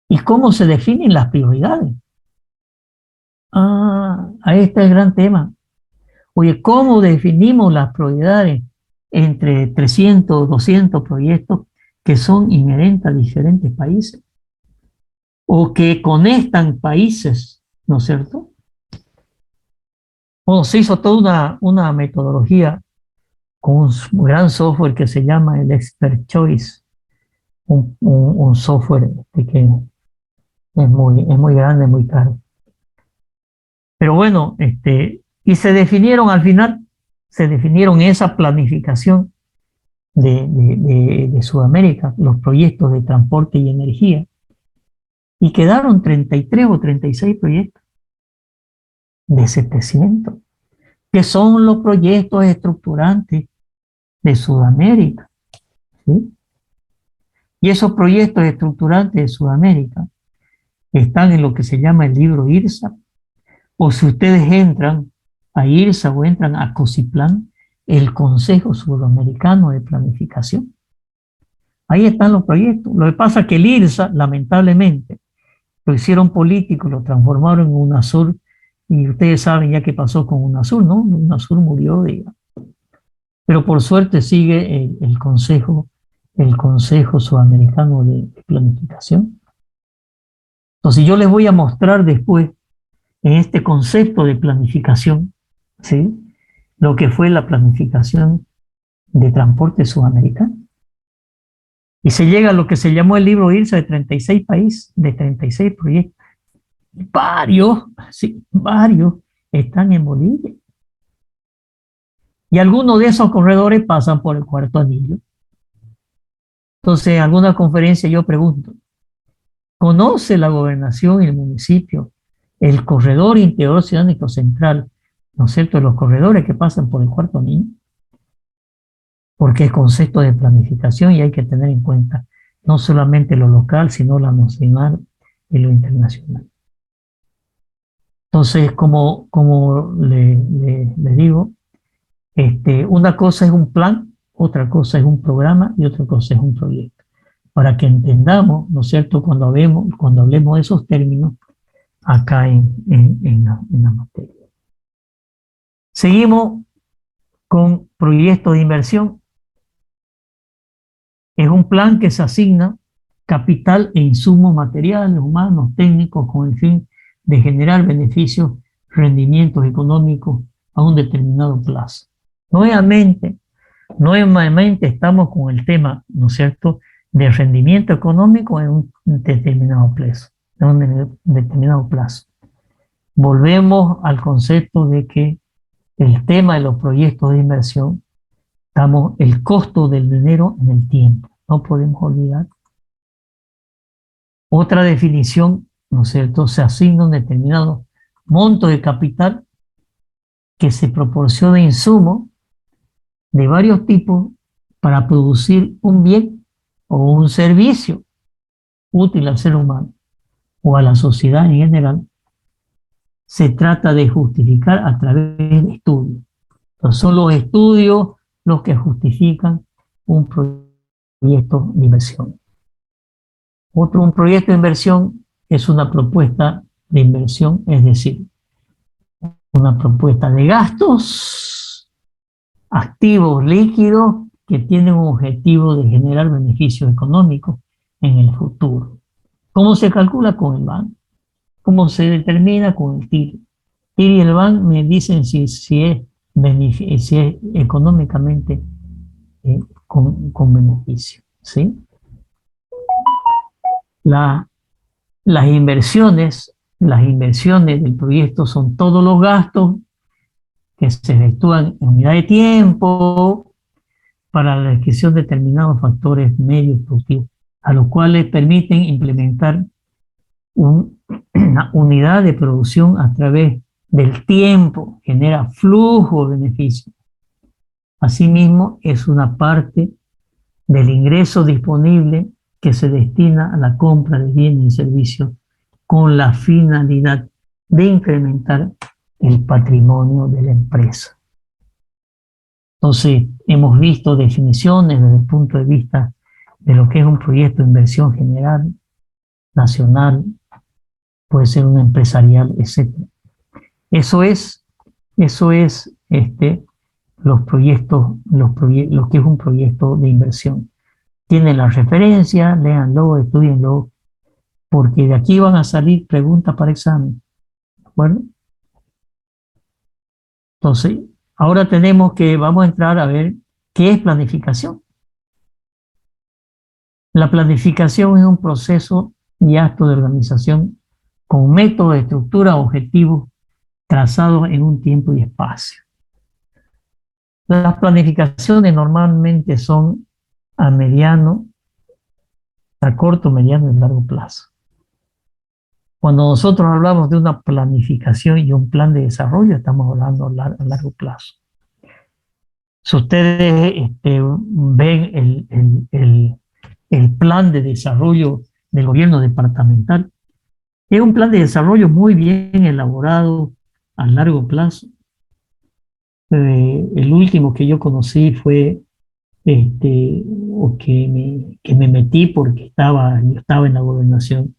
Y cómo se definen las prioridades. Ahí está el gran tema. Oye, ¿cómo definimos las prioridades entre 300 o 200 proyectos que son inherentes a diferentes países? O que conectan países, ¿no es cierto? Bueno, se hizo toda una metodología con un gran software que se llama el Expert Choice, un software que es muy grande, muy caro. Pero bueno, y se definieron al final, se definieron esa planificación de Sudamérica, los proyectos de transporte y energía, y quedaron 33 o 36 proyectos de 700, que son los proyectos estructurantes de Sudamérica, ¿sí? Y esos proyectos estructurantes de Sudamérica están en lo que se llama el libro IRSA, o si ustedes entran a IRSA o entran a COSIPLAN, el Consejo Sudamericano de Planificación. Ahí están los proyectos. Lo que pasa es que el IRSA, lamentablemente, lo hicieron político, lo transformaron en UNASUR, y ustedes saben ya qué pasó con UNASUR, ¿no? UNASUR murió, digamos. Pero por suerte sigue el Consejo Sudamericano de Planificación. Entonces yo les voy a mostrar después, en este concepto de planificación, ¿sí?, lo que fue la planificación de transporte sudamericano. Y se llega a lo que se llamó el libro IRSA de 36 países, de 36 proyectos. Varios están en Bolivia. Y algunos de esos corredores pasan por el cuarto anillo. Entonces, en alguna conferencia yo pregunto, ¿conoce la gobernación y el municipio el corredor interoceánico central, ¿no es cierto?, los corredores que pasan por el cuarto anillo? Porque es concepto de planificación y hay que tener en cuenta no solamente lo local, sino lo nacional y lo internacional. Entonces, como le digo, una cosa es un plan, otra cosa es un programa y otra cosa es un proyecto. Para que entendamos, ¿no es cierto?, cuando hablemos de esos términos acá en la materia. Seguimos con proyectos de inversión. Es un plan que se asigna capital e insumos materiales, humanos, técnicos, con el fin de generar beneficios, rendimientos económicos a un determinado plazo. Nuevamente estamos con el tema, ¿no es cierto?, de rendimiento económico en un determinado plazo, Volvemos al concepto de que el tema de los proyectos de inversión, damos el costo del dinero en el tiempo. No podemos olvidar. Otra definición, ¿no es cierto?, se asigna un determinado monto de capital que se proporciona insumos de varios tipos para producir un bien o un servicio útil al ser humano o a la sociedad en general. Se trata de justificar a través de estudios. Entonces, son los estudios los que justifican un proyecto de inversión. Un proyecto de inversión es una propuesta de inversión, es decir, una propuesta de gastos, activos líquidos que tienen un objetivo de generar beneficios económicos en el futuro. ¿Cómo se calcula? Con el banco. ¿Cómo se determina? Con el TIR. TIR y el BAN me dicen si es económicamente con beneficio, ¿sí? Las inversiones del proyecto son todos los gastos que se efectúan en unidad de tiempo para la adquisición de determinados factores medios productivos, a los cuales permiten implementar una unidad de producción a través del tiempo, genera flujo de beneficios. Asimismo, es una parte del ingreso disponible que se destina a la compra de bienes y servicios con la finalidad de incrementar el patrimonio de la empresa. Entonces, hemos visto definiciones desde el punto de vista de lo que es un proyecto de inversión general, nacional, puede ser un empresarial, etc. Eso es los proyectos, lo que es un proyecto de inversión. Tienen la referencia, léanlo, estudienlo, porque de aquí van a salir preguntas para examen. ¿De acuerdo? Entonces, ahora vamos a entrar a ver qué es planificación. La planificación es un proceso y acto de organización con método de estructura, objetivos trazados en un tiempo y espacio. Las planificaciones normalmente son a corto, mediano y largo plazo. Cuando nosotros hablamos de una planificación y un plan de desarrollo, estamos hablando a largo plazo. Si ustedes ven el plan de desarrollo del gobierno departamental, es un plan de desarrollo muy bien elaborado a largo plazo. El último que yo conocí fue o que me metí porque yo estaba en la gobernación,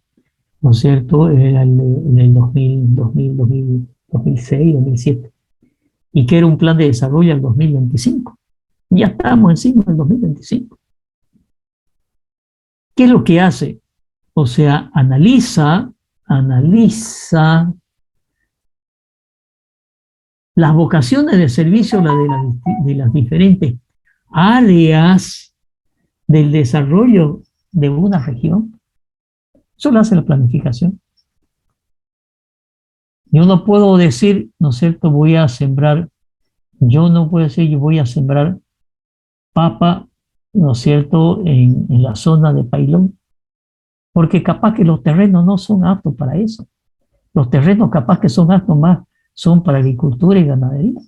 ¿no es cierto? Era en el 2006, 2007, y que era un plan de desarrollo al 2025. Ya estamos encima del 2025. ¿Qué es lo que hace? O sea, analiza las vocaciones de servicio de las diferentes áreas del desarrollo de una región. Eso lo hace la planificación. Yo no puedo decir, ¿no es cierto?, yo voy a sembrar papa, ¿no es cierto?, en la zona de Pailón, porque capaz que los terrenos no son aptos para eso. Los terrenos capaz que son aptos más son para agricultura y ganadería.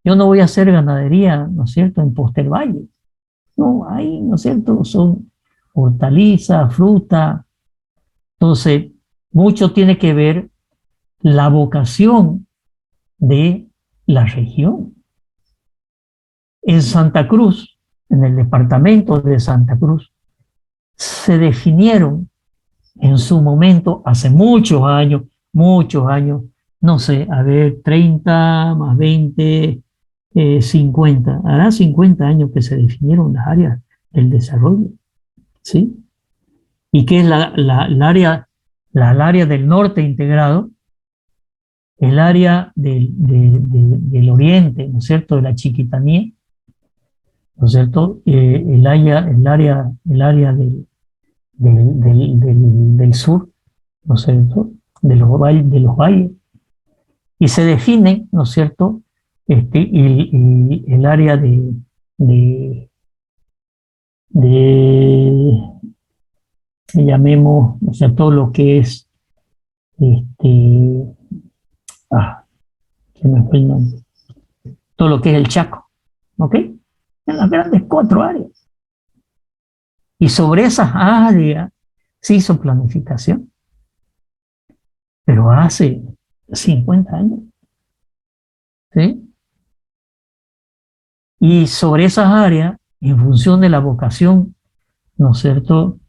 Yo no voy a hacer ganadería, ¿no es cierto?, en Postervalle. No, ahí, ¿no es cierto?, son hortalizas, fruta. Entonces, mucho tiene que ver la vocación de la región. En Santa Cruz, en el departamento de Santa Cruz, se definieron en su momento, hace muchos años, no sé, a ver, 30 más 20, 50, hará 50 años que se definieron las áreas del desarrollo, ¿sí? ¿Y qué es el área del norte integrado? El área del oriente, ¿no es cierto?, de la Chiquitanía, ¿no es cierto? El área del sur, ¿no es cierto?, de los valles, y se define, ¿no es cierto?, y el área de, de, llamemos, o sea, todo lo que es, este, se me fue el nombre, todo lo que es el Chaco, ¿ok? En las grandes 4 áreas. Y sobre esas áreas se hizo planificación, pero hace 50 años, ¿sí? Y sobre esas áreas, en función de la vocación, ¿no es cierto?,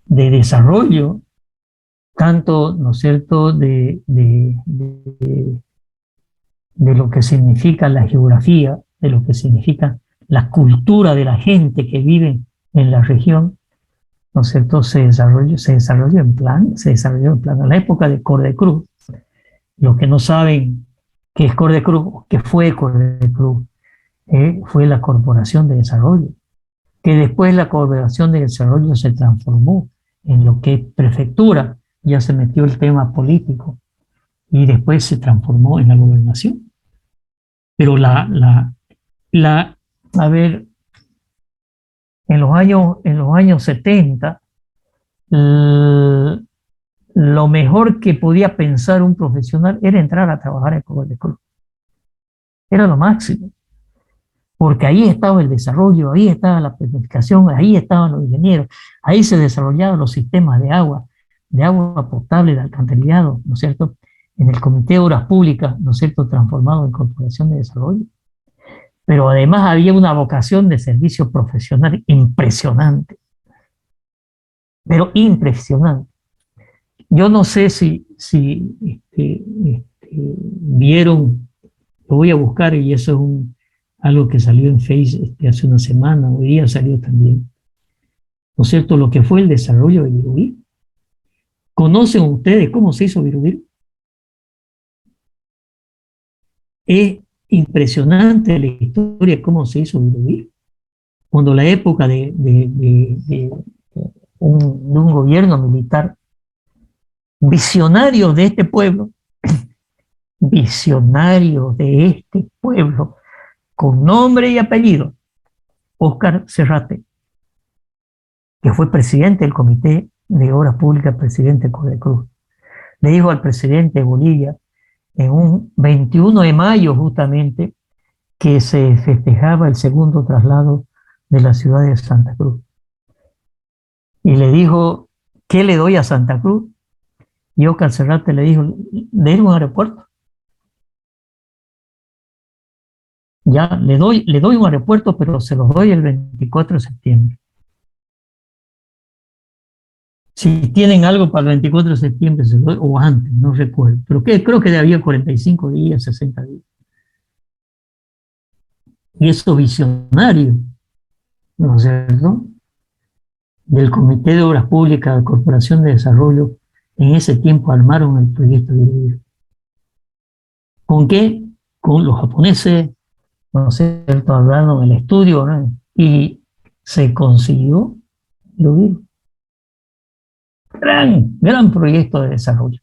de desarrollo, tanto, ¿no es cierto?, de lo que significa la geografía, de lo que significa la cultura de la gente que vive en la región, ¿no es cierto?, se desarrolló en plan. En la época de Cordecruz. Los que no saben qué es Cordecruz, qué fue Cordecruz, fue la Corporación de Desarrollo, que después la Corporación de Desarrollo se transformó en lo que es prefectura, ya se metió el tema político, y después se transformó en la gobernación. Pero a ver, en los años 70, lo mejor que podía pensar un profesional era entrar a trabajar en Cordecruz. Era lo máximo, porque ahí estaba el desarrollo, ahí estaba la planificación, ahí estaban los ingenieros, ahí se desarrollaban los sistemas de agua potable, de alcantarillado, ¿no es cierto?, en el Comité de Obras Públicas, ¿no es cierto?, transformado en Corporación de Desarrollo. Pero además había una vocación de servicio profesional impresionante, pero impresionante. Yo no sé si vieron, lo voy a buscar, y eso es algo que salió en Facebook hace una semana, hoy día salió también, ¿no es cierto?, lo que fue el desarrollo de Virubiru. ¿Conocen ustedes cómo se hizo Virubiru? Es impresionante la historia de cómo se hizo Virubiru. Cuando la época de un gobierno militar visionario de este pueblo, visionario de este pueblo, con nombre y apellido, Óscar Serrate, que fue presidente del Comité de Obras Públicas, presidente de Cordecruz, le dijo al presidente de Bolivia, en un 21 de mayo justamente, que se festejaba el segundo traslado de la ciudad de Santa Cruz. Y le dijo, ¿qué le doy a Santa Cruz? Y Óscar Serrate le dijo, de un aeropuerto. Ya le doy un aeropuerto, pero se los doy el 24 de septiembre. Si tienen algo para el 24 de septiembre, se lo doy, o antes, no recuerdo. Pero creo que había 45 días, 60 días. Y eso visionario, ¿no es cierto?, del Comité de Obras Públicas, de Corporación de Desarrollo, en ese tiempo armaron el proyecto de Virubiru. ¿Con qué? Con los japoneses, ¿no es cierto?, hablando en el estudio, ¿no?, y se consiguió Virubiru. Gran proyecto de desarrollo,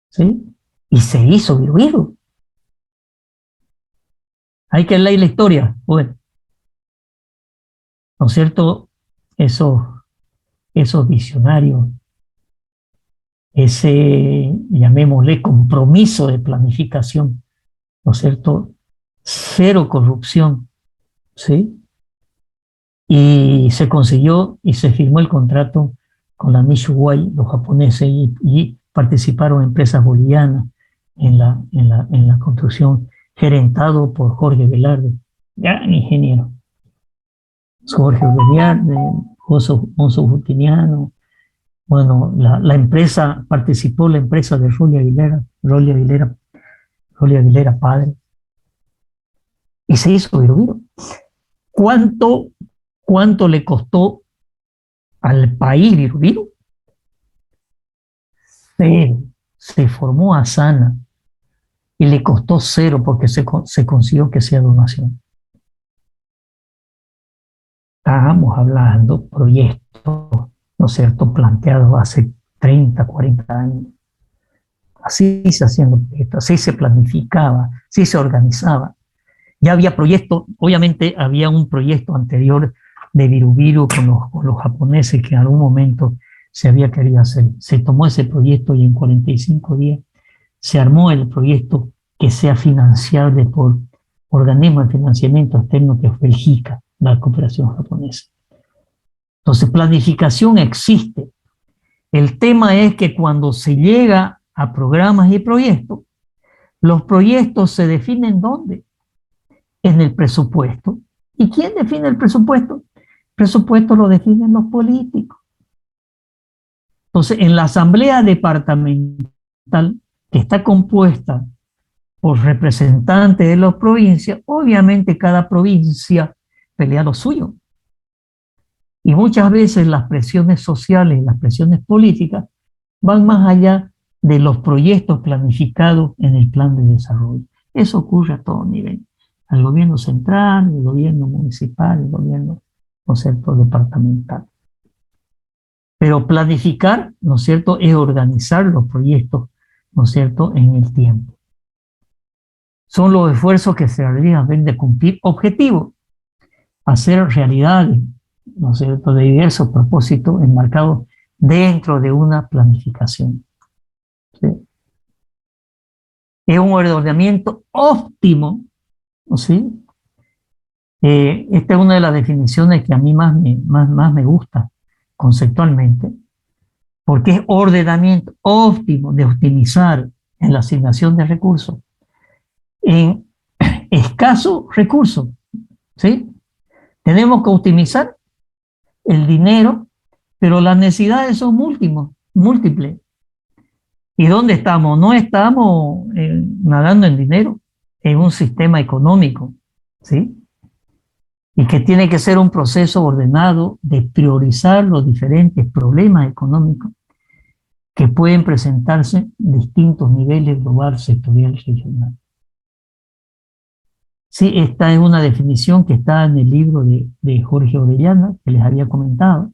¿sí? Y se hizo Virubiru. Hay que leer la historia, bueno, ¿no es cierto? Esos visionarios, ese, llamémosle, compromiso de planificación, ¿no es cierto? Cero corrupción, ¿sí? Y se consiguió y se firmó el contrato con la Mishuguay, los japoneses, y participaron empresas bolivianas en la construcción, gerentado por Jorge Velarde, gran ingeniero. Jorge Velarde, Mozo Justiniano. Bueno, la empresa, participó la empresa de Rolly Aguilera padre, y se hizo Virubiru. ¿Cuánto ¿Cuánto le costó al país Viru? Cero. Se formó Asana y le costó cero porque se consiguió que sea donación. Estábamos hablando de proyectos, ¿no es cierto?, planteados hace 30, 40 años. Así se hacían los proyectos, así se planificaba, así se organizaba. Ya había proyectos, obviamente había un proyecto anterior de Viru con los japoneses que en algún momento se había querido hacer. Se tomó ese proyecto y en 45 días se armó el proyecto que sea financiable por organismo de financiamiento externo que fue el JICA, la cooperación japonesa. Entonces, planificación existe. El tema es que cuando se llega a programas y proyectos, los proyectos se definen ¿dónde? En el presupuesto. ¿Y quién define el presupuesto? El presupuesto lo definen los políticos. Entonces, en la asamblea departamental, que está compuesta por representantes de las provincias, obviamente cada provincia pelea lo suyo. Y muchas veces las presiones sociales, las presiones políticas, van más allá de los proyectos planificados en el plan de desarrollo. Eso ocurre a todo nivel. Al gobierno central, el gobierno municipal, el gobierno, ¿no es cierto?, departamental. Pero planificar, ¿no es cierto?, es organizar los proyectos, ¿no es cierto?, en el tiempo. Son los esfuerzos que se realizan de cumplir objetivos, hacer realidades, ¿no es cierto?, de diversos propósitos enmarcados dentro de una planificación. ¿Sí? Es un ordenamiento óptimo, ¿sí? Esta es una de las definiciones que a mí más me gusta conceptualmente, porque es ordenamiento óptimo de optimizar en la asignación de recursos en escasos recursos, ¿sí? Tenemos que optimizar el dinero, pero las necesidades son múltiples. ¿Y dónde estamos? No estamos nadando en dinero, en un sistema económico, ¿sí? Y que tiene que ser un proceso ordenado de priorizar los diferentes problemas económicos que pueden presentarse en distintos niveles global, sectorial, regional. Sí, esta es una definición que está en el libro de Jorge Orellana, que les había comentado.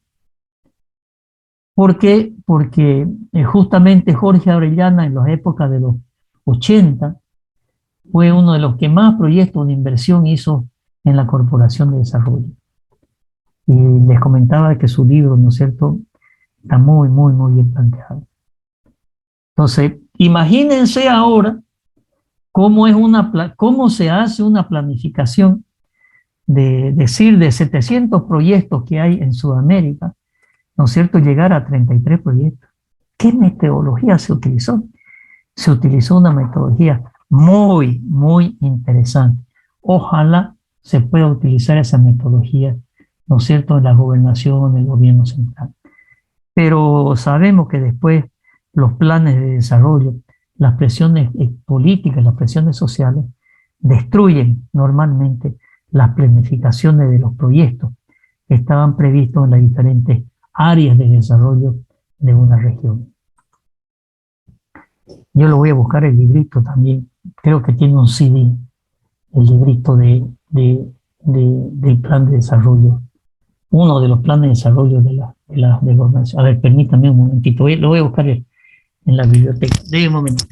¿Por qué? Porque justamente Jorge Orellana en las épocas de los 80 fue uno de los que más proyectos de inversión hizo en la Corporación de Desarrollo. Y les comentaba que su libro, ¿no es cierto?, está muy bien planteado. Entonces, imagínense ahora cómo se hace una planificación de 700 proyectos que hay en Sudamérica, ¿no es cierto?, llegar a 33 proyectos. ¿Qué metodología se utilizó? Se utilizó una metodología muy interesante. Ojalá se pueda utilizar esa metodología, ¿no es cierto?, en la gobernación, en el gobierno central. Pero sabemos que después los planes de desarrollo, las presiones políticas, las presiones sociales, destruyen normalmente las planificaciones de los proyectos que estaban previstos en las diferentes áreas de desarrollo de una región. Yo lo voy a buscar el librito también, creo que tiene un CD, el librito del plan de desarrollo, uno de los planes de desarrollo de gobernación. A ver, permítame un momentito, lo voy a buscar en la biblioteca. De un momento.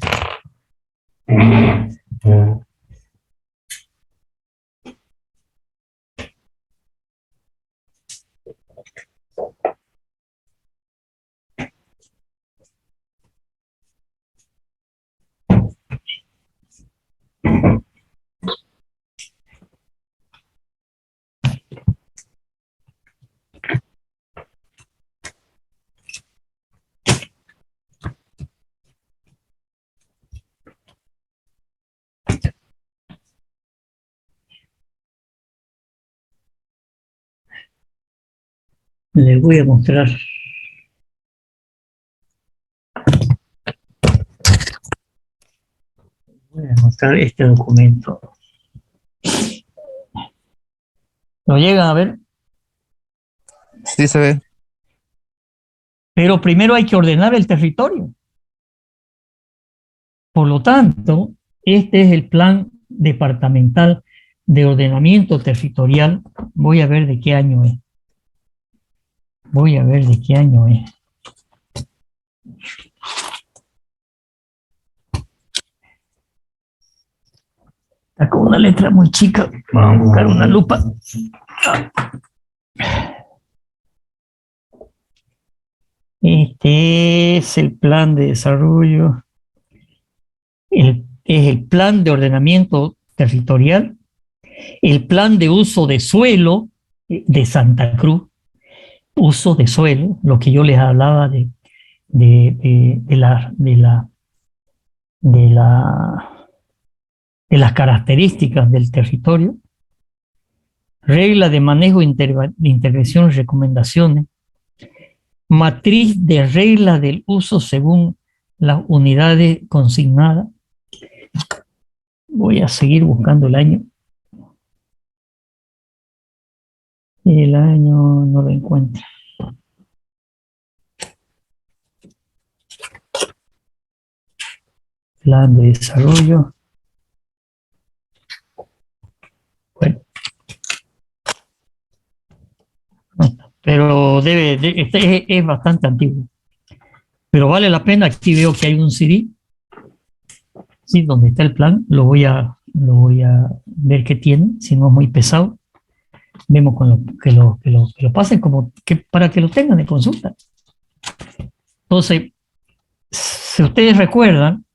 Les voy a mostrar. Voy a mostrar este documento. ¿Lo llegan a ver? Sí se ve. Pero primero hay que ordenar el territorio. Por lo tanto, este es el plan departamental de ordenamiento territorial. Voy a ver de qué año es. Voy a ver de qué año es. Está con una letra muy chica. Vamos a buscar una lupa. Este es el plan de desarrollo. Es el plan de ordenamiento territorial, el plan de uso de suelo de Santa Cruz, uso de suelo, lo que yo les hablaba de las características del territorio, regla de manejo de intervención y recomendaciones, matriz de reglas del uso según las unidades consignadas. Voy a seguir buscando el año. El año no lo encuentro. Plan de desarrollo. Bueno. Pero este es bastante antiguo. Pero vale la pena. Aquí veo que hay un CD, ¿sí? Donde está el plan. Lo voy a ver qué tiene, si no es muy pesado. Vemos que lo pasen como que para que lo tengan de consulta. Entonces, si ustedes recuerdan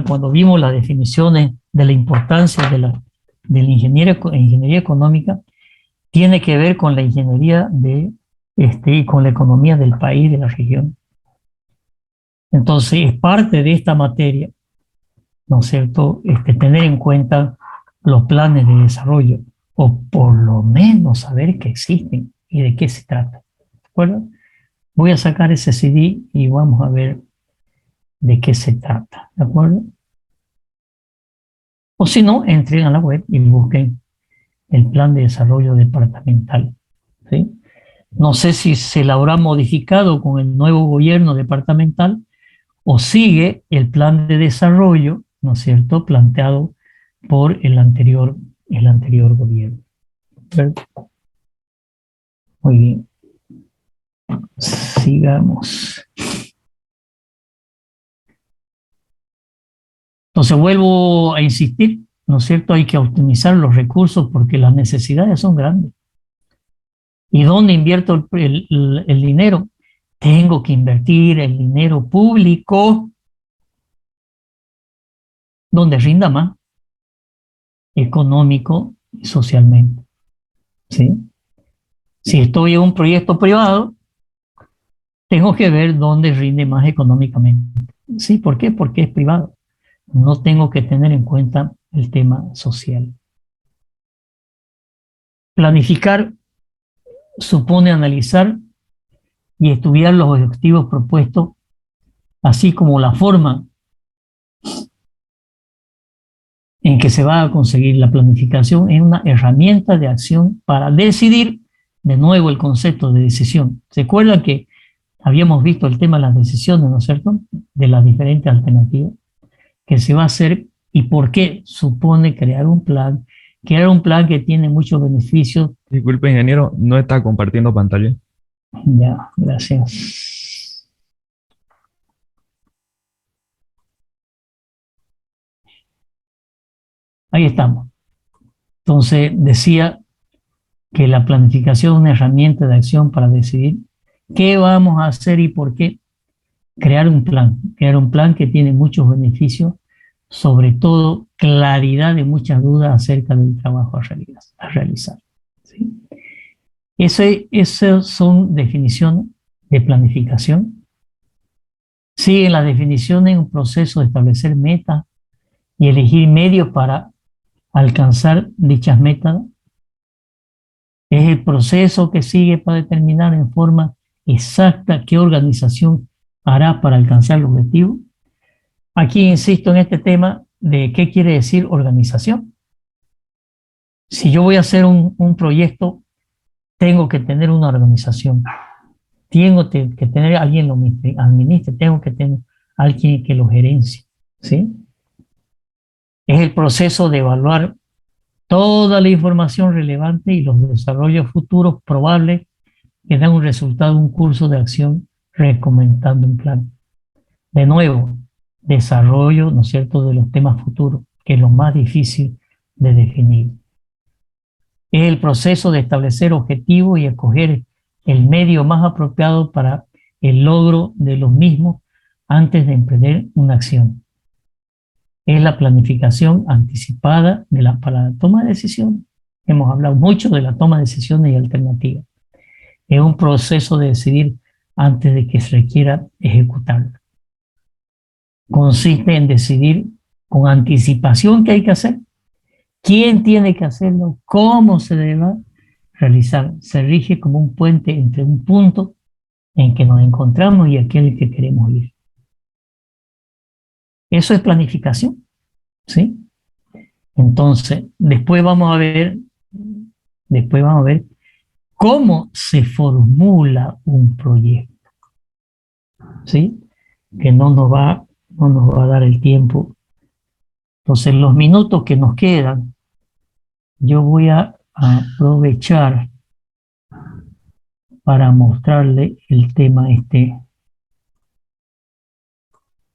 cuando vimos las definiciones de la importancia de la ingeniería económica, tiene que ver con la ingeniería y con la economía del país, de la región. Entonces, es parte de esta materia, ¿no es cierto?, tener en cuenta los planes de desarrollo, o por lo menos saber que existen y de qué se trata. ¿De acuerdo? Voy a sacar ese CD y vamos a ver de qué se trata. ¿De acuerdo? O si no, entren a la web y busquen el plan de desarrollo departamental. ¿Sí? No sé si se la habrá modificado con el nuevo gobierno departamental o sigue el plan de desarrollo, ¿no es cierto?, planteado por el anterior gobierno. Muy bien. Sigamos. Entonces vuelvo a insistir, ¿no es cierto? Hay que optimizar los recursos porque las necesidades son grandes. ¿Y dónde invierto el dinero? Tengo que invertir el dinero público donde rinda más, económico y socialmente. ¿Sí? Si estoy en un proyecto privado, tengo que ver dónde rinde más económicamente. ¿Sí? ¿Por qué? Porque es privado. No tengo que tener en cuenta el tema social. Planificar supone analizar y estudiar los objetivos propuestos, así como la forma en que se va a conseguir. La planificación es una herramienta de acción para decidir, de nuevo el concepto de decisión. ¿Se acuerdan que habíamos visto el tema de las decisiones, ¿no es cierto?, de las diferentes alternativas que se va a hacer y por qué supone crear un plan que tiene muchos beneficios. Disculpe, ingeniero, no está compartiendo pantalla. Ya, gracias. Ahí estamos. Entonces, decía que la planificación es una herramienta de acción para decidir qué vamos a hacer y por qué. Crear un plan que tiene muchos beneficios, sobre todo claridad de muchas dudas acerca del trabajo a realizar. ¿Sí? Esas son definiciones de planificación. Sigue la definición en un proceso de establecer metas y elegir medios para alcanzar dichas metas. Es el proceso que sigue para determinar en forma exacta qué organización hará para alcanzar el objetivo. Aquí insisto en este tema de qué quiere decir organización. Si yo voy a hacer un proyecto tengo que tener una organización, tengo que tener a alguien lo administre, tengo que tener a alguien que lo gerencie, ¿sí? Es el proceso de evaluar toda la información relevante y los desarrollos futuros probables que dan un resultado, un curso de acción recomendando un plan. De nuevo, desarrollo, ¿no es cierto?, de los temas futuros, que es lo más difícil de definir. Es el proceso de establecer objetivos y escoger el medio más apropiado para el logro de los mismos antes de emprender una acción. Es la planificación anticipada para la toma de decisiones. Hemos hablado mucho de la toma de decisiones y alternativas. Es un proceso de decidir antes de que se requiera ejecutarlo. Consiste en decidir con anticipación qué hay que hacer, quién tiene que hacerlo, cómo se debe realizar. Se rige como un puente entre un punto en que nos encontramos y aquel que queremos ir. Eso es planificación, ¿sí? Entonces, después vamos a ver cómo se formula un proyecto, ¿sí? Que no nos va a dar el tiempo. Entonces, en los minutos que nos quedan, yo voy a aprovechar para mostrarle el tema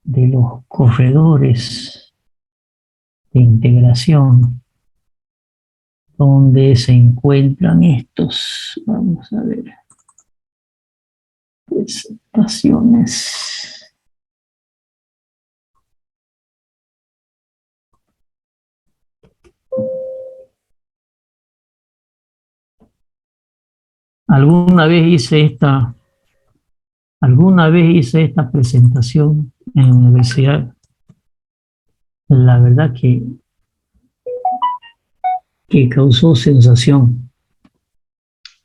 de los corredores de integración, donde se encuentran estos. Vamos a ver. Presentaciones. Alguna vez hice esta presentación en la universidad. La verdad que causó sensación,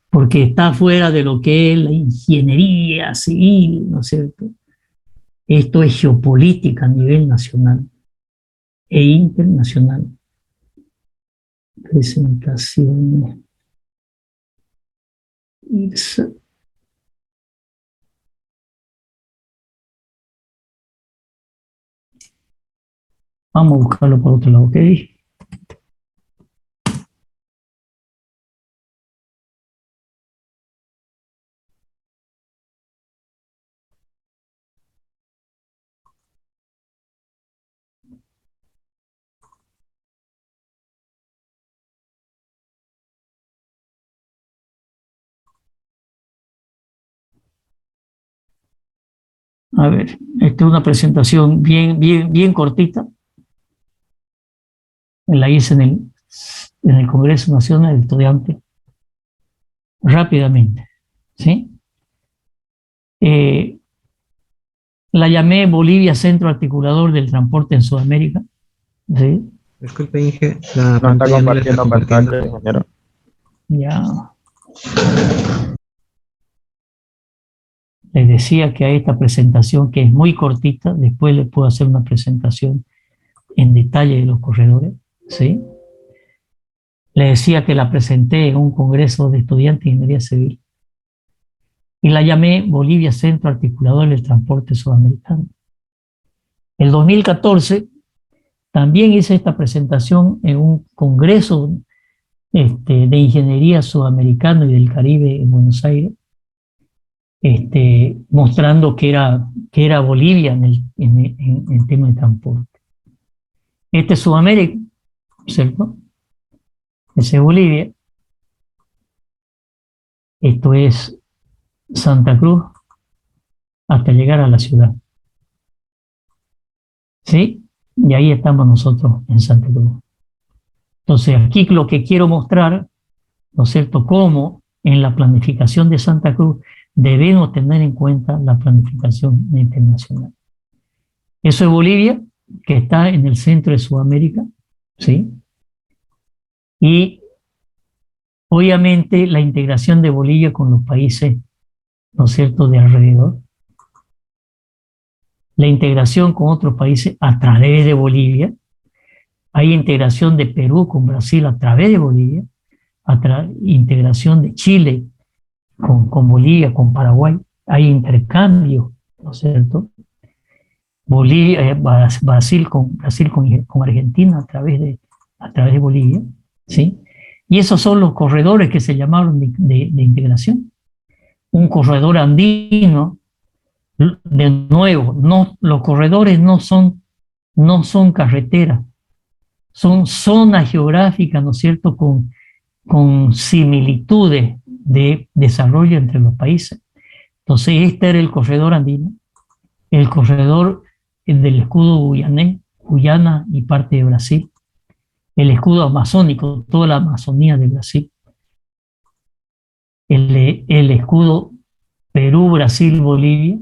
porque está fuera de lo que es la ingeniería civil, ¿no es cierto? Esto es geopolítica a nivel nacional e internacional. Presentaciones. Vamos a buscarlo por otro lado, ¿ok? A ver, esta es una presentación bien cortita. La hice en el Congreso Nacional de Estudiantes rápidamente, ¿sí? La llamé Bolivia Centro Articulador del Transporte en Sudamérica, ¿sí? Disculpe, Inge, la No está pantalla no le está compartiendo compartiendo. pantalla, ingeniero. Ya. Les decía que a esta presentación, que es muy cortita, después les puedo hacer una presentación en detalle de los corredores, ¿sí? Les decía que la presenté en un congreso de estudiantes de ingeniería civil y la llamé Bolivia Centro Articulador del Transporte Sudamericano. El 2014 también hice esta presentación en un congreso de ingeniería sudamericano y del Caribe en Buenos Aires, mostrando que era Bolivia en el tema de transporte. Este es Sudamérica, ¿cierto? Ese es Bolivia. Esto es Santa Cruz hasta llegar a la ciudad. ¿Sí? Y ahí estamos nosotros en Santa Cruz. Entonces, aquí lo que quiero mostrar, ¿no es cierto?, cómo en la planificación de Santa Cruz debemos tener en cuenta la planificación internacional. Eso es Bolivia, que está en el centro de Sudamérica, ¿sí? Y obviamente la integración de Bolivia con los países, ¿no es cierto?, de alrededor. La integración con otros países a través de Bolivia. Hay integración de Perú con Brasil a través de Bolivia. integración de Chile con Bolivia, con Paraguay, hay intercambio, ¿no es cierto? Brasil con Argentina a través de Bolivia, ¿sí? Y esos son los corredores que se llamaron de integración. Un corredor andino, de nuevo, no, los corredores no son carreteras, son zonas geográficas, ¿no es cierto?, con similitudes de desarrollo entre los países. Entonces, este era el corredor andino, el corredor del escudo guyanés, Guyana y parte de Brasil, el escudo amazónico, toda la Amazonía de Brasil, el escudo Perú, Brasil, Bolivia,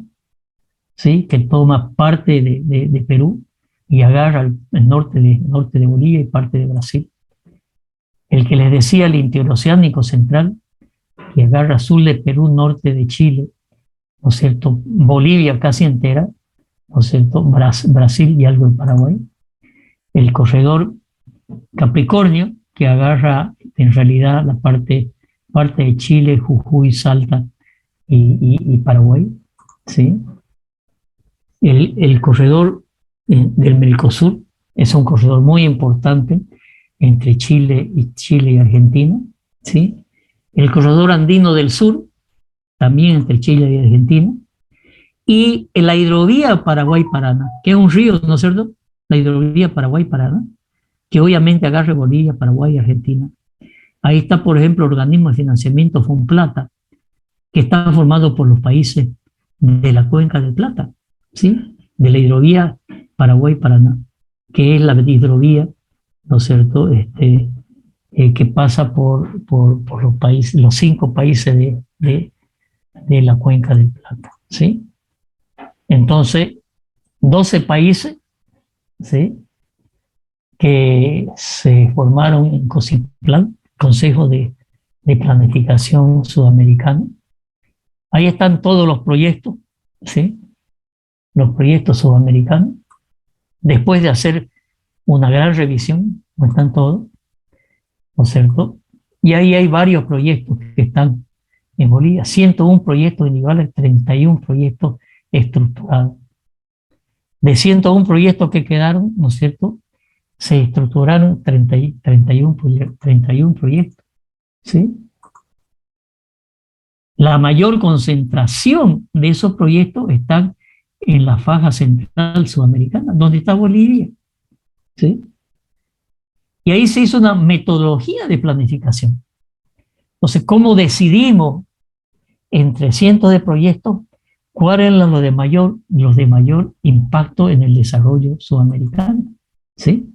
¿sí?, que toma parte de Perú y agarra el norte de Bolivia y parte de Brasil. El que les decía, el interoceánico central, que agarra sur de Perú, norte de Chile, ¿no es cierto?, Bolivia casi entera, ¿no es cierto?, Brasil y algo de Paraguay. El corredor Capricornio, que agarra en realidad la parte de Chile, Jujuy, Salta y Paraguay, ¿sí? El corredor del Mercosur es un corredor muy importante entre Chile y Argentina, ¿sí? El corredor andino del sur, también entre Chile y Argentina, y la hidrovía Paraguay-Paraná, que es un río, ¿no es cierto? La hidrovía Paraguay-Paraná, que obviamente agarre Bolivia, Paraguay y Argentina. Ahí está, por ejemplo, el organismo de financiamiento Fonplata, que está formado por los países de la cuenca del Plata, ¿sí?, de la hidrovía Paraguay-Paraná, que es la hidrovía, ¿no es cierto?, que pasa por los países, los 5 países de la cuenca del Plata, ¿sí? Entonces, 12 países, ¿sí?, que se formaron en COSIPLAN, Consejo de Planificación Sudamericano. Ahí están todos los proyectos, ¿sí?, los proyectos sudamericanos. Después de hacer una gran revisión, no están todos, ¿no es cierto? Y ahí hay varios proyectos que están en Bolivia, 101 proyectos individuales, 31 proyectos estructurados. De 101 proyectos que quedaron, ¿no es cierto?, se estructuraron 31 proyectos, ¿sí? La mayor concentración de esos proyectos están en la faja central sudamericana, donde está Bolivia, ¿sí? Y ahí se hizo una metodología de planificación. Entonces, ¿cómo decidimos entre cientos de proyectos cuáles eran los de mayor impacto en el desarrollo sudamericano? ¿Sí?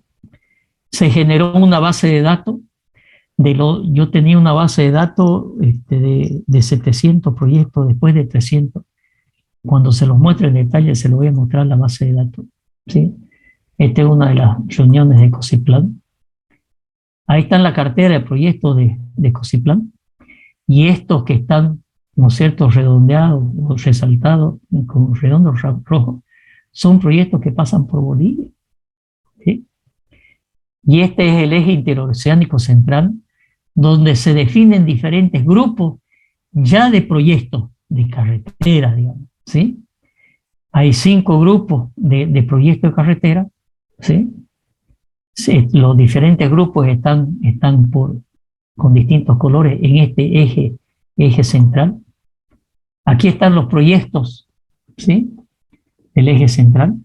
Se generó una base de datos. Yo tenía una base de datos de 700 proyectos, después de 300. Cuando se los muestre en detalle, se lo voy a mostrar la base de datos, ¿sí? Esta es una de las reuniones de COSIPLAN. Ahí está la cartera de proyectos de COSIPLAN. Y estos que están, ¿no es cierto?, redondeados o resaltados con redondos rojos, son proyectos que pasan por Bolivia, ¿sí? Y este es el eje interoceánico central, donde se definen diferentes grupos ya de proyectos de carretera, digamos, ¿sí? Hay 5 grupos de proyectos de carretera, ¿sí? Sí, los diferentes grupos están con distintos colores en este eje central. Aquí están los proyectos, ¿sí?, del eje central.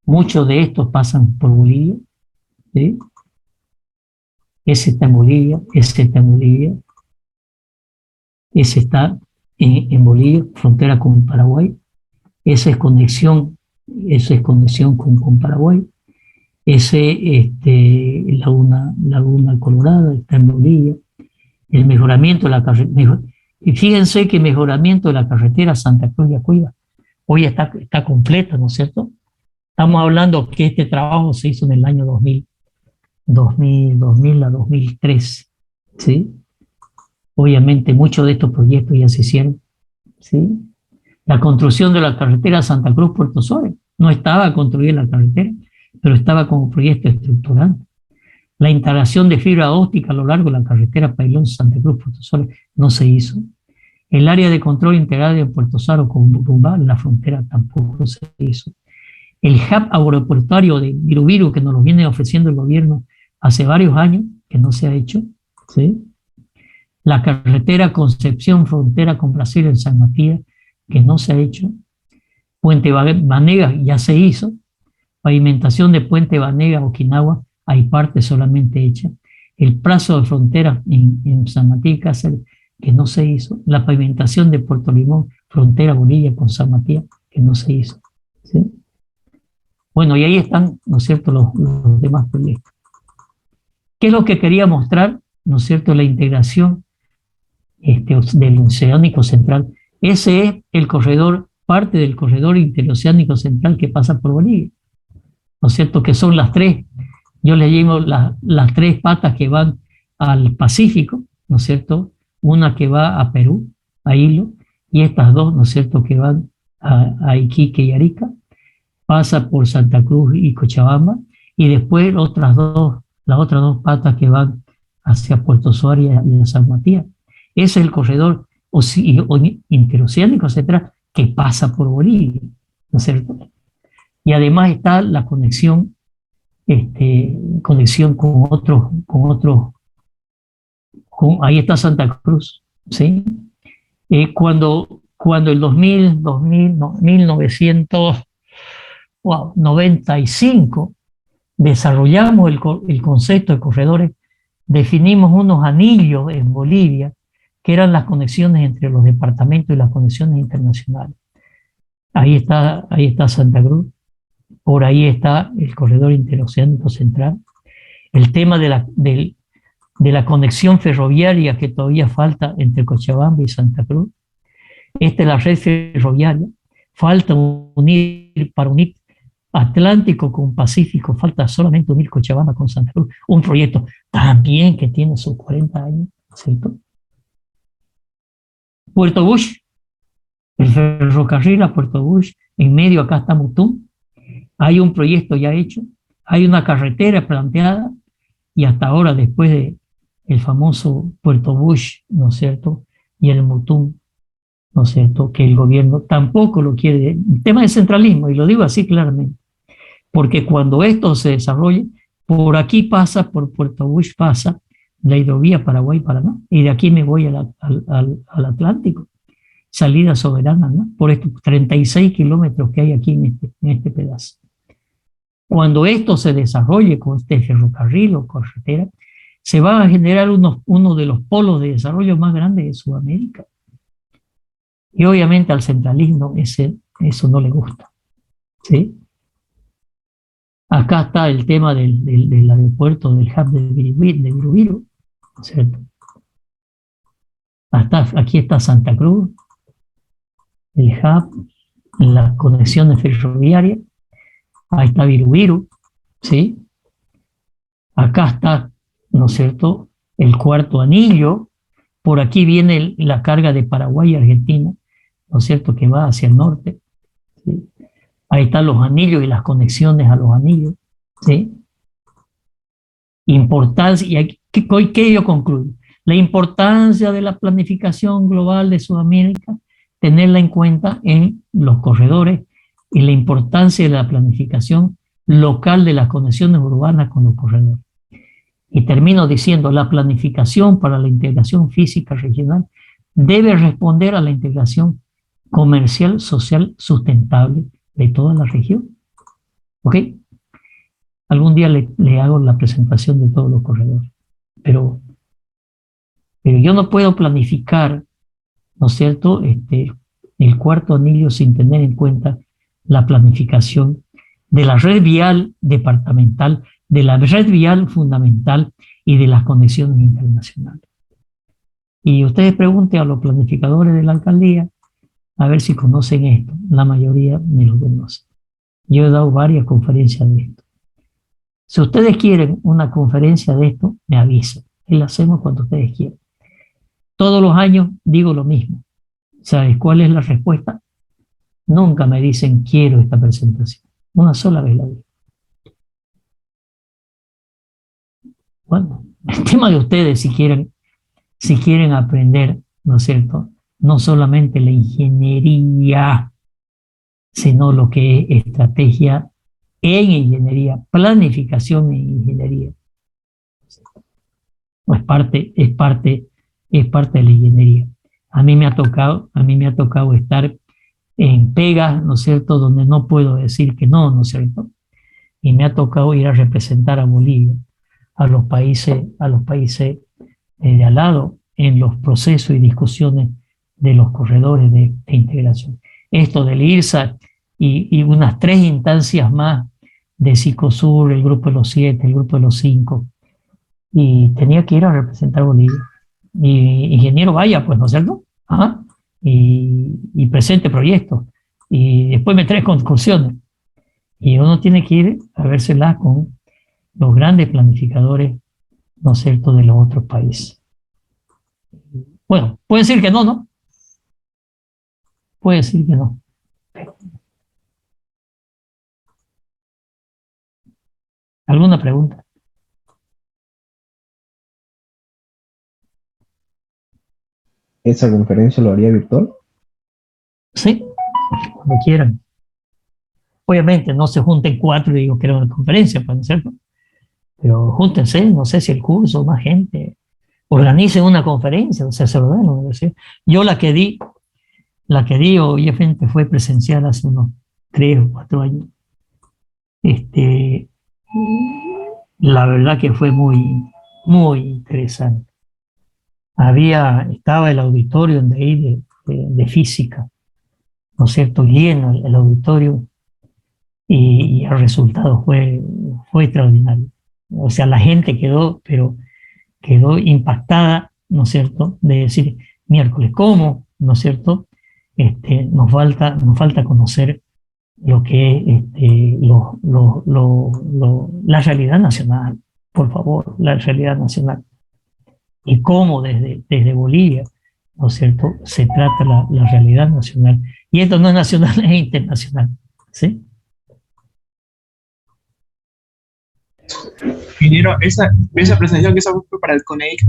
Muchos de estos pasan por Bolivia, ¿sí? Ese está en Bolivia, ese está en Bolivia, ese está en Bolivia, frontera con Paraguay, esa es conexión con Paraguay, ese Laguna Colorada está en Bolivia. El mejoramiento de la carretera, y fíjense que mejoramiento de la carretera Santa Cruz de Acuíba hoy está completa, ¿no es cierto? Estamos hablando que este trabajo se hizo en el año 2000 a 2003, ¿sí? Obviamente muchos de estos proyectos ya se hicieron, ¿sí? La construcción de la carretera Santa Cruz-Puerto Suárez, no estaba construida la carretera, pero estaba como proyecto estructural. La instalación de fibra óptica a lo largo de la carretera Pailón-Santa Cruz-Puerto Suárez no se hizo. El área de control integral de Puerto Saro con Burumbá, en la frontera, tampoco se hizo. El hub aeroportuario de Virubiru, que nos lo viene ofreciendo el gobierno hace varios años, que no se ha hecho, ¿sí? La carretera Concepción frontera con Brasil en San Matías, que no se ha hecho. Puente Banega ya se hizo. Pavimentación de Puente Banega-Okinawa, hay parte solamente hecha. El plazo de frontera en San Matías y Cáceres, que no se hizo. La pavimentación de Puerto Limón, frontera Bolivia con San Matías, que no se hizo, ¿sí? Bueno, y ahí están, ¿no es cierto?, los demás proyectos. ¿Qué es lo que quería mostrar? ¿No es cierto?, la integración del Oceánico Central. Ese es el corredor, parte del corredor interoceánico central que pasa por Bolivia, ¿no es cierto?, que son las tres, yo le llamo las tres patas que van al Pacífico, ¿no es cierto?, una que va a Perú, a Hilo, y estas dos, ¿no es cierto?, que van a Iquique y Arica, pasa por Santa Cruz y Cochabamba, y después las otras dos patas que van hacia Puerto Suárez y a San Matías. Ese es el corredor interoceánico, etcétera, que pasa por Bolivia, ¿no es cierto? Y además está la conexión ahí está Santa Cruz, ¿sí? Cuando el 1995 desarrollamos el concepto de corredores, definimos unos anillos en Bolivia que eran las conexiones entre los departamentos y las conexiones internacionales. Ahí está Santa Cruz, por ahí está el corredor interoceánico central, el tema de la conexión ferroviaria que todavía falta entre Cochabamba y Santa Cruz. Esta es la red ferroviaria, falta para unir Atlántico con Pacífico, falta solamente unir Cochabamba con Santa Cruz, un proyecto también que tiene sus 40 años, ¿cierto? Puerto Bush, el ferrocarril a Puerto Bush, en medio acá está Mutum, hay un proyecto ya hecho, hay una carretera planteada, y hasta ahora, después del famoso Puerto Bush, ¿no es cierto?, y el Mutum, ¿no es cierto?, que el gobierno tampoco lo quiere. El tema de centralismo, y lo digo así claramente, porque cuando esto se desarrolle, por aquí pasa, por Puerto Bush pasa la hidrovía Paraguay-Paraná, y de aquí me voy al Atlántico, salida soberana, ¿no?, por estos 36 kilómetros que hay aquí en este pedazo. Cuando esto se desarrolle con este ferrocarril o carretera, se va a generar uno de los polos de desarrollo más grandes de Sudamérica. Y obviamente al centralismo eso no le gusta, ¿sí? Acá está el tema del aeropuerto, del hub de Virubiru, ¿cierto? Aquí está Santa Cruz, el hub, las conexiones ferroviarias. Ahí está Virubiru, ¿sí? Acá está, ¿no es cierto?, el cuarto anillo. Por aquí viene la carga de Paraguay y Argentina, ¿no es cierto?, que va hacia el norte, ¿sí? Ahí están los anillos y las conexiones a los anillos, ¿sí? Importancia, y ¿qué yo concluyo? La importancia de la planificación global de Sudamérica, tenerla en cuenta en los corredores, y la importancia de la planificación local de las conexiones urbanas con los corredores. Y termino diciendo, la planificación para la integración física regional debe responder a la integración comercial, social, sustentable de toda la región. ¿Ok? Algún día le hago la presentación de todos los corredores. Pero yo no puedo planificar, ¿no es cierto?, el cuarto anillo sin tener en cuenta la planificación de la red vial departamental, de la red vial fundamental y de las conexiones internacionales. Y ustedes pregunten a los planificadores de la alcaldía a ver si conocen esto. La mayoría ni lo conocen. Yo he dado varias conferencias de esto. Si ustedes quieren una conferencia de esto, me avisan. Y la hacemos cuando ustedes quieran. Todos los años digo lo mismo. ¿Sabes cuál es la respuesta? Nunca me dicen quiero esta presentación. Una sola vez la digo. bueno, el tema de ustedes si quieren aprender, ¿no es cierto? No solamente la ingeniería, sino lo que es estrategia en ingeniería, planificación en ingeniería. Es parte de la ingeniería. A mí me ha tocado estar en pegas, ¿no es cierto?, donde no puedo decir que no, ¿no es cierto? Y me ha tocado ir a representar a Bolivia, a los países de al lado, en los procesos y discusiones de los corredores de integración. Esto del IRSA y unas 3 instancias más de Psicosur, el grupo de los 7, el grupo de los 5, y tenía que ir a representar a Bolivia. Y ingeniero, vaya, pues, ¿no es cierto? Ajá. Y presente proyectos. Y después me trae conclusiones. Y uno tiene que ir a vérselas con los grandes planificadores, ¿no es cierto?, de los otros países. Bueno, puede decir que no, ¿no? Puede decir que no. ¿Alguna pregunta? ¿Esa conferencia lo haría virtual? Sí, cuando quieran. Obviamente no se junten 4 y digo que era una conferencia, pues, ¿no es cierto? Pero júntense, no sé si el curso, más gente, organicen una conferencia, o sea, se lo dan a la universidad. Yo la que di obviamente fue presencial hace unos 3 o 4 años. Este, la verdad que fue muy interesante. Estaba el auditorio de ahí de física, ¿no es cierto? Lleno el auditorio y el resultado fue extraordinario. O sea, la gente pero quedó impactada, ¿no es cierto? De decir, miércoles, ¿cómo? ¿No es cierto? Nos falta conocer lo que es la realidad nacional, por favor, la realidad nacional. Y cómo desde Bolivia, ¿no es cierto?, se trata la realidad nacional. Y esto no es nacional, es internacional. ¿Sí? Ingeniero, esa presentación que esa fue para el CONEIC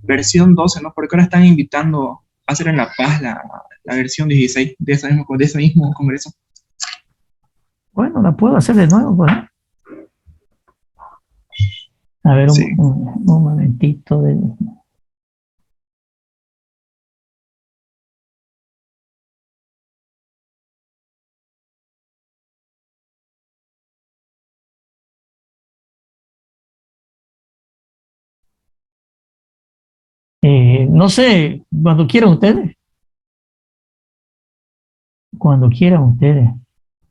versión 12, ¿no? Porque ahora están invitando a hacer en La Paz la versión 16 de ese mismo congreso. Bueno, la puedo hacer de nuevo, pues. A ver, Sí. un momentito. No sé, cuando quieran ustedes,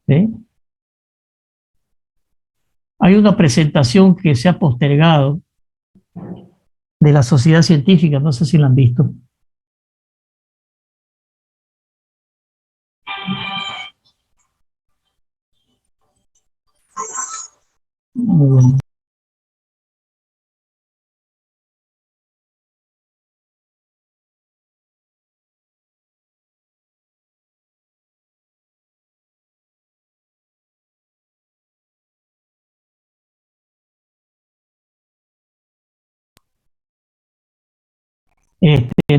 ¿sí? Hay una presentación que se ha postergado de la sociedad científica, no sé si la han visto. Muy bien.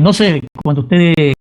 No sé, cuando ustedes